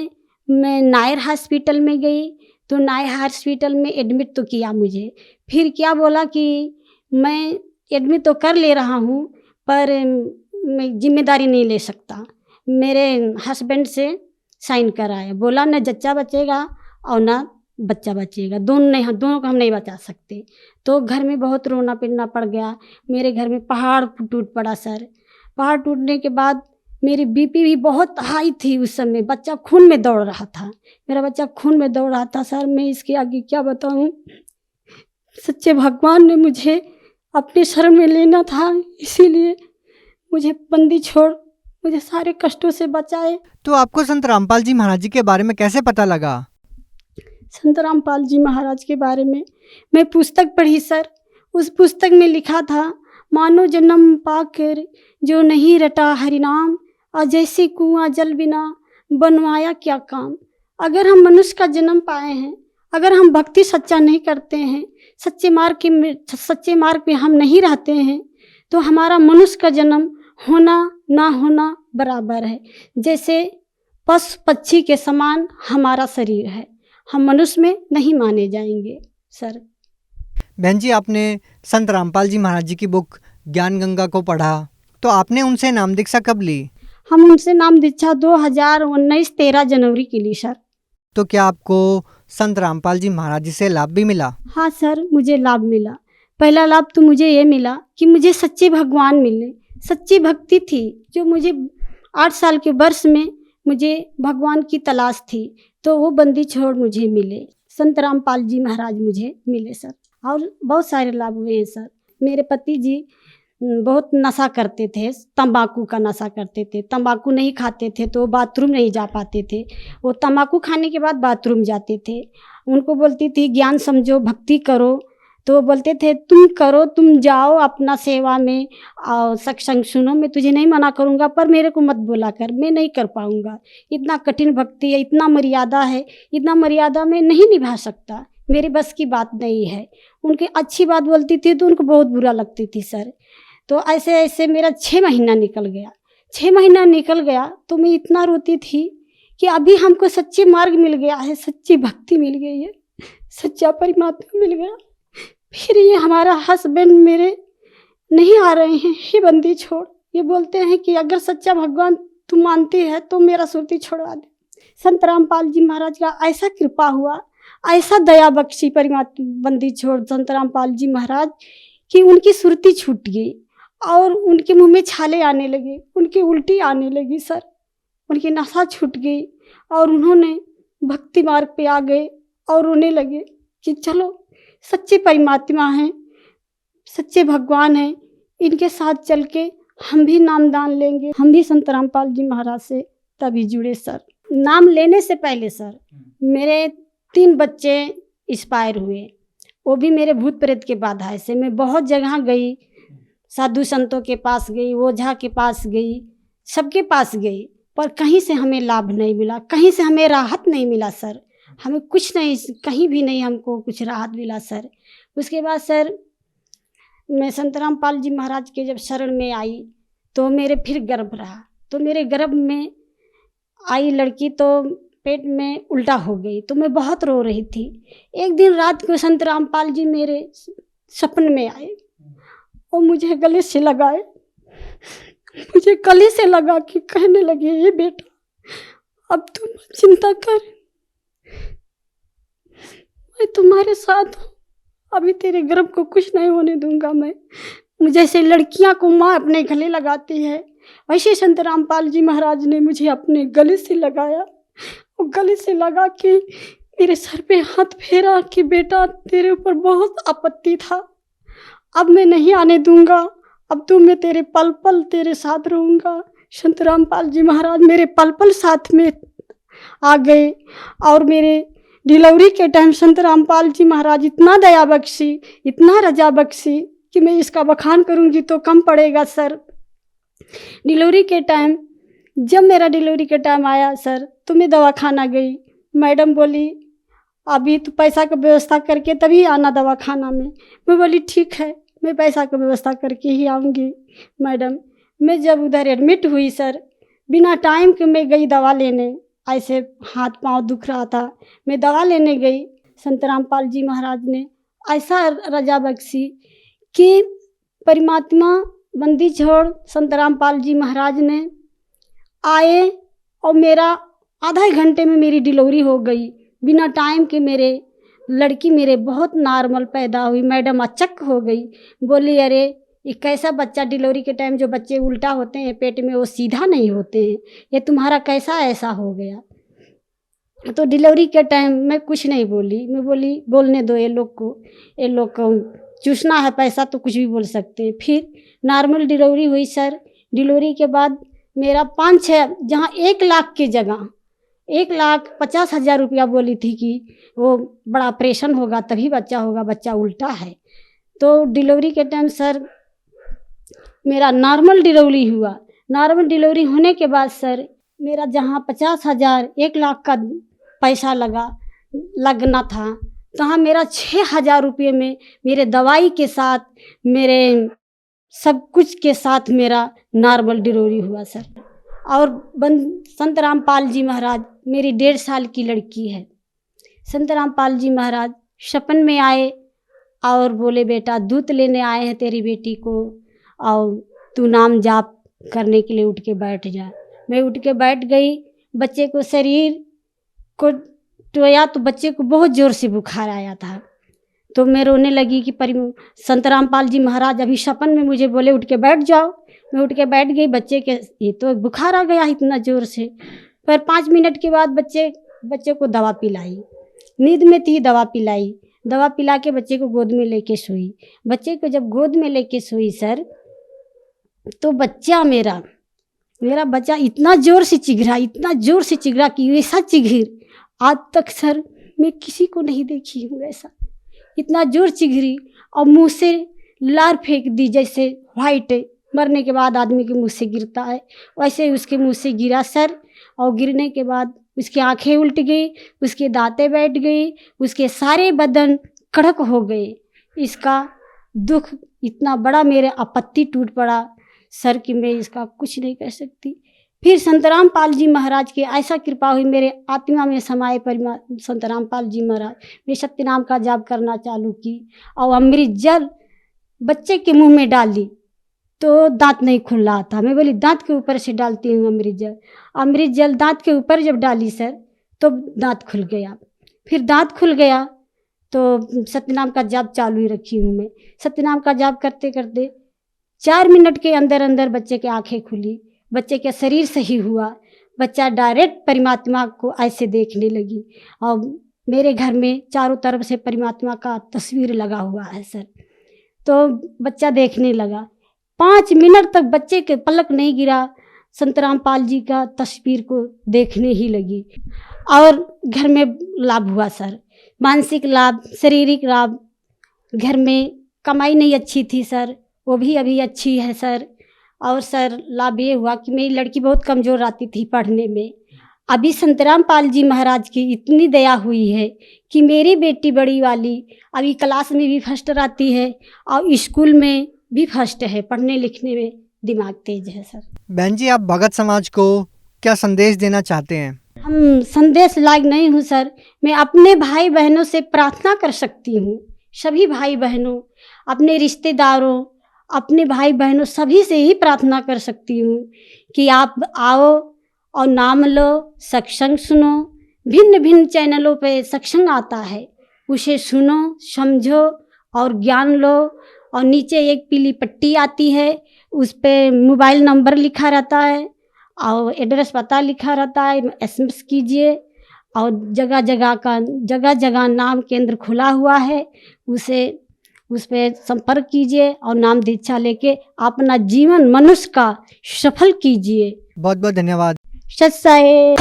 मैं नायर हॉस्पिटल में गई, तो नायर हॉस्पिटल में एडमिट तो किया मुझे। फिर क्या बोला कि मैं एडमिट तो कर ले रहा हूँ पर मैं जिम्मेदारी नहीं ले सकता। मेरे हस्बैंड से साइन कराया, बोला न जच्चा बचेगा और ना बच्चा बचेगा, दोनों को हम नहीं बचा सकते। तो घर में बहुत रोना पीटना पड़ गया। मेरे घर में पहाड़ टूट पड़ा सर। पहाड़ टूटने के बाद मेरी बीपी भी बहुत हाई थी उस समय, बच्चा खून में दौड़ रहा था, मेरा बच्चा खून में दौड़ रहा था सर। मैं इसके आगे क्या बताऊं, सच्चे भगवान ने मुझे अपने शरण में लेना था, इसीलिए मुझे बंदी छोड़ मुझे सारे कष्टों से बचाए। तो आपको संत रामपाल जी महाराज जी के बारे में कैसे पता लगा? संत रामपाल जी महाराज के बारे में मैं पुस्तक पढ़ी सर। उस पुस्तक में लिखा था, मानो जन्म पाकर जो नहीं रटा हरिनाम, और जैसे कुआं जल बिना बनवाया क्या काम। अगर हम मनुष्य का जन्म पाए हैं, अगर हम भक्ति सच्चा नहीं करते हैं, सच्चे मार्ग पे हम नहीं रहते हैं, तो हमारा मनुष्य का जन्म होना ना होना बराबर है। जैसे पशु पक्षी के समान हमारा शरीर है, हम मनुष्य में नहीं माने जाएंगे सर। बहन जी, आपने संत रामपाल जी महाराज जी की बुक ज्ञान गंगा को पढ़ा, तो आपने उनसे नाम दीक्षा कब ली? हम उनसे नाम दीक्षा 2019 13 जनवरी की ली सर। तो क्या आपको संत रामपाल जी महाराज जी से लाभ भी मिला? हाँ सर, मुझे लाभ मिला। पहला लाभ तो मुझे ये मिला कि मुझे सच्चे भगवान मिले। सच्ची भक्ति थी जो मुझे 8 साल के वर्ष में मुझे भगवान की तलाश थी, तो वो बंदी छोड़ मुझे मिले। संत रामपाल जी महाराज मुझे मिले सर। और बहुत सारे लाभ हुए हैं सर। मेरे पति जी बहुत नशा करते थे, तंबाकू का नशा करते थे। तंबाकू नहीं खाते थे तो बाथरूम नहीं जा पाते थे। वो तंबाकू खाने के बाद बाथरूम जाते थे। उनको बोलती थी ज्ञान समझो, भक्ति करो, तो वो बोलते थे तुम करो, तुम जाओ अपना सेवा में और सत्संग सुनो, मैं तुझे नहीं मना करूँगा, पर मेरे को मत बोला कर, मैं नहीं कर पाऊँगा। इतना कठिन भक्ति है, इतना मर्यादा है, इतना मर्यादा में नहीं निभा सकता, मेरे बस की बात नहीं है। उनकी अच्छी बात बोलती थी तो उनको बहुत बुरा लगती थी सर। तो ऐसे ऐसे मेरा 6 महीना निकल गया। 6 महीना निकल गया तो मैं इतना रोती थी कि अभी हमको सच्चे मार्ग मिल गया है, सच्ची भक्ति मिल गई है, सच्चा परमात्मा मिल गया। फिर ये हमारा हस्बैंड मेरे नहीं आ रहे हैं, हे बंदी छोड़। ये बोलते हैं कि अगर सच्चा भगवान तू मानती है तो मेरा सुरती छोड़वा दे। संत रामपाल जी महाराज का ऐसा कृपा हुआ, ऐसा दया बख्शी परमात्मा बंदी छोड़ संत रामपाल जी महाराज कि उनकी सुरती छूट गई और उनके मुंह में छाले आने लगे, उनकी उल्टी आने लगी सर, उनकी नशा छूट गई और उन्होंने भक्ति मार्ग पे आ गए और रोने लगे कि चलो सच्चे परमात्मा हैं, सच्चे भगवान हैं, इनके साथ चल के हम भी नामदान लेंगे। हम भी संत रामपाल जी महाराज से तभी जुड़े सर। नाम लेने से पहले सर मेरे 3 बच्चे एक्सपायर हुए, वो भी मेरे भूत प्रेत के बाधा से। मैं बहुत जगह गई, साधु संतों के पास गई, ओझा के पास गई, सबके पास गई, पर कहीं से हमें लाभ नहीं मिला, कहीं से हमें राहत नहीं मिला सर। हमें कुछ नहीं, कहीं भी नहीं हमको कुछ राहत मिला सर। उसके बाद सर मैं संत रामपाल जी महाराज के जब शरण में आई तो मेरे फिर गर्भ रहा, तो मेरे गर्भ में आई लड़की तो पेट में उल्टा हो गई, तो मैं बहुत रो रही थी। एक दिन रात को संत रामपाल जी मेरे सपन में आए और मुझे गले से लगाए, मुझे गले से लगा के कहने लगे, ये बेटा अब तुम चिंता कर, मैं तुम्हारे साथ हूँ, अभी तेरे गर्भ को कुछ नहीं होने दूंगा मैं। जैसे लड़कियां को माँ अपने गले लगाती है, वैसे संत रामपाल जी महाराज ने मुझे अपने गले से लगाया और गले से लगा के मेरे सर पे हाथ फेरा कि बेटा तेरे ऊपर बहुत आपत्ति था, अब मैं नहीं आने दूंगा, अब तो मैं तेरे पल पल तेरे साथ रहूँगा। संत रामपाल जी महाराज मेरे पल पल साथ में आ गए और मेरे डिलीवरी के टाइम संत रामपाल जी महाराज इतना दया बख्शी, इतना रजा बख्शी कि मैं इसका बखान करूँगी तो कम पड़ेगा सर। डिलीवरी के टाइम जब मेरा डिलीवरी के टाइम आया सर तो मैं दवाखाना गई, मैडम बोली अभी तो पैसा का व्यवस्था करके तभी आना दवाखाना में। मैं बोली ठीक है, मैं पैसा का व्यवस्था करके ही आऊँगी मैडम। मैं जब उधर एडमिट हुई सर, बिना टाइम के मैं गई दवा लेने, ऐसे हाथ पांव दुख रहा था, मैं दवा लेने गई। संत रामपाल जी महाराज ने ऐसा रजा बख्शी कि परमात्मा बंदी छोड़ संत रामपाल जी महाराज ने आए और मेरा आधा घंटे में मेरी डिलीवरी हो गई बिना टाइम के। मेरे लड़की मेरे बहुत नॉर्मल पैदा हुई। मैडम अचक हो गई, बोली अरे ये कैसा बच्चा, डिलीवरी के टाइम जो बच्चे उल्टा होते हैं पेट में वो सीधा नहीं होते हैं, ये तुम्हारा कैसा ऐसा हो गया। तो डिलीवरी के टाइम मैं कुछ नहीं बोली, मैं बोली बोलने दो ये लोग को चूसना है पैसा तो कुछ भी बोल सकते हैं। फिर नॉर्मल डिलीवरी हुई सर। डिलीवरी के बाद मेरा 5-6 जहाँ 1 लाख की जगह 1,50,000 रुपया बोली थी कि वो बड़ा ऑपरेशन होगा तभी बच्चा होगा, बच्चा उल्टा है। तो डिलीवरी के टाइम सर मेरा नॉर्मल डिलीवरी हुआ। नॉर्मल डिलीवरी होने के बाद सर मेरा जहाँ 50,000 1 लाख का पैसा लगना था, तहाँ मेरा 6,000 रुपये में मेरे दवाई के साथ, मेरे सब कुछ के साथ मेरा नॉर्मल डिलीवरी हुआ सर। और संत रामपाल जी महाराज मेरी 1.5 साल की लड़की है। संत रामपाल जी महाराज सपन में आए और बोले, बेटा दूध लेने आए हैं तेरी बेटी को और तू नाम जाप करने के लिए उठ के बैठ जा। मैं उठ के बैठ गई। बच्चे को शरीर को टोया तो बच्चे को बहुत ज़ोर से बुखार आया था। तो मैं रोने लगी कि संत रामपाल जी महाराज अभी सपन में मुझे बोले उठ के बैठ जाओ। मैं उठ के बैठ गई। बच्चे के ये तो बुखार आ गया इतना ज़ोर से। पर 5 मिनट के बाद बच्चे को दवा पिलाई। नींद में थी, दवा पिलाई। दवा पिला के बच्चे को गोद में लेके सोई। बच्चे को जब गोद में लेके सोई सर, तो बच्चा मेरा बच्चा इतना ज़ोर से चिघरा कि ऐसा चिघिर आज तक सर मैं किसी को नहीं देखी हूँ। ऐसा इतना ज़ोर चिघरी और मुँह से लार फेंक दी, जैसे वाइट मरने के बाद आदमी के मुँह से गिरता है वैसे उसके मुँह से गिरा सर। और गिरने के बाद उसकी आंखें उल्ट गई, उसके दांतें बैठ गई, उसके सारे बदन कड़क हो गए। इसका दुख इतना बड़ा मेरे आपत्ति टूट पड़ा सर कि मैं इसका कुछ नहीं कर सकती। फिर संत रामपाल जी महाराज की ऐसा कृपा हुई, मेरे आत्मा में समाये संत रामपाल जी महाराज। मैं सत्यनाम का जाप करना चालू की और अमृत जल बच्चे के मुंह में डाल दी तो दांत नहीं खुल रहा था। मैं बोली दांत के ऊपर से डालती हूँ अमृत जल दांत के ऊपर जब डाली सर तो दांत खुल गया। फिर दांत खुल गया तो सत्यनाम का जाप चालू ही रखी हूँ मैं। सत्यनाम का जाप करते करते 4 मिनट के अंदर अंदर बच्चे की आंखें खुली, बच्चे का शरीर सही हुआ। बच्चा डायरेक्ट परमात्मा को ऐसे देखने लगी और मेरे घर में चारों तरफ से परमात्मा का तस्वीर लगा हुआ है सर। तो बच्चा देखने लगा। 5 मिनट तक बच्चे के पलक नहीं गिरा, संत रामपाल जी का तस्वीर को देखने ही लगी। और घर में लाभ हुआ सर, मानसिक लाभ, शारीरिक लाभ। घर में कमाई नहीं अच्छी थी सर, वो भी अभी अच्छी है सर। और सर लाभ ये हुआ कि मेरी लड़की बहुत कमज़ोर आती थी पढ़ने में। अभी संत रामपाल जी महाराज की इतनी दया हुई है कि मेरी बेटी बड़ी वाली अभी क्लास में भी फर्स्ट आती है और स्कूल में भी फर्स्ट है। पढ़ने लिखने में दिमाग तेज है सर। बहन जी, आप भगत समाज को क्या संदेश देना चाहते हैं? हम संदेश लायक नहीं हूँ सर। मैं अपने भाई बहनों से प्रार्थना कर सकती हूँ, सभी भाई बहनों, अपने रिश्तेदारों, अपने भाई बहनों सभी से ही प्रार्थना कर सकती हूँ कि आप आओ और नाम लो, सत्संग सुनो। भिन्न भिन्न चैनलों पे सत्संग आता है, उसे सुनो, समझो और ज्ञान लो। और नीचे एक पीली पट्टी आती है, उस पे मोबाइल नंबर लिखा रहता है और एड्रेस पता लिखा रहता है। SMS कीजिए और जगह जगह नाम केंद्र खुला हुआ है, उस पर संपर्क कीजिए और नाम दीक्षा लेके अपना जीवन मनुष्य का सफल कीजिए। बहुत बहुत धन्यवाद। सत्साए।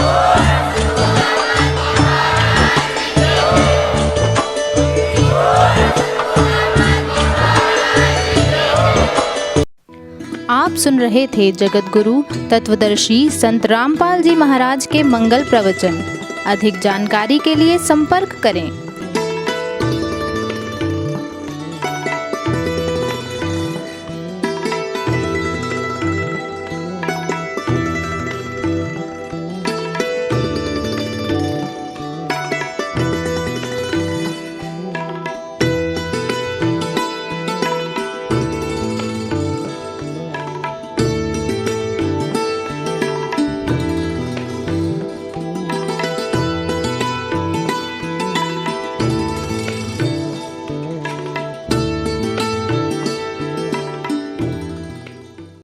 आप सुन रहे थे जगत गुरु तत्वदर्शी संत रामपाल जी महाराज के मंगल प्रवचन। अधिक जानकारी के लिए संपर्क करें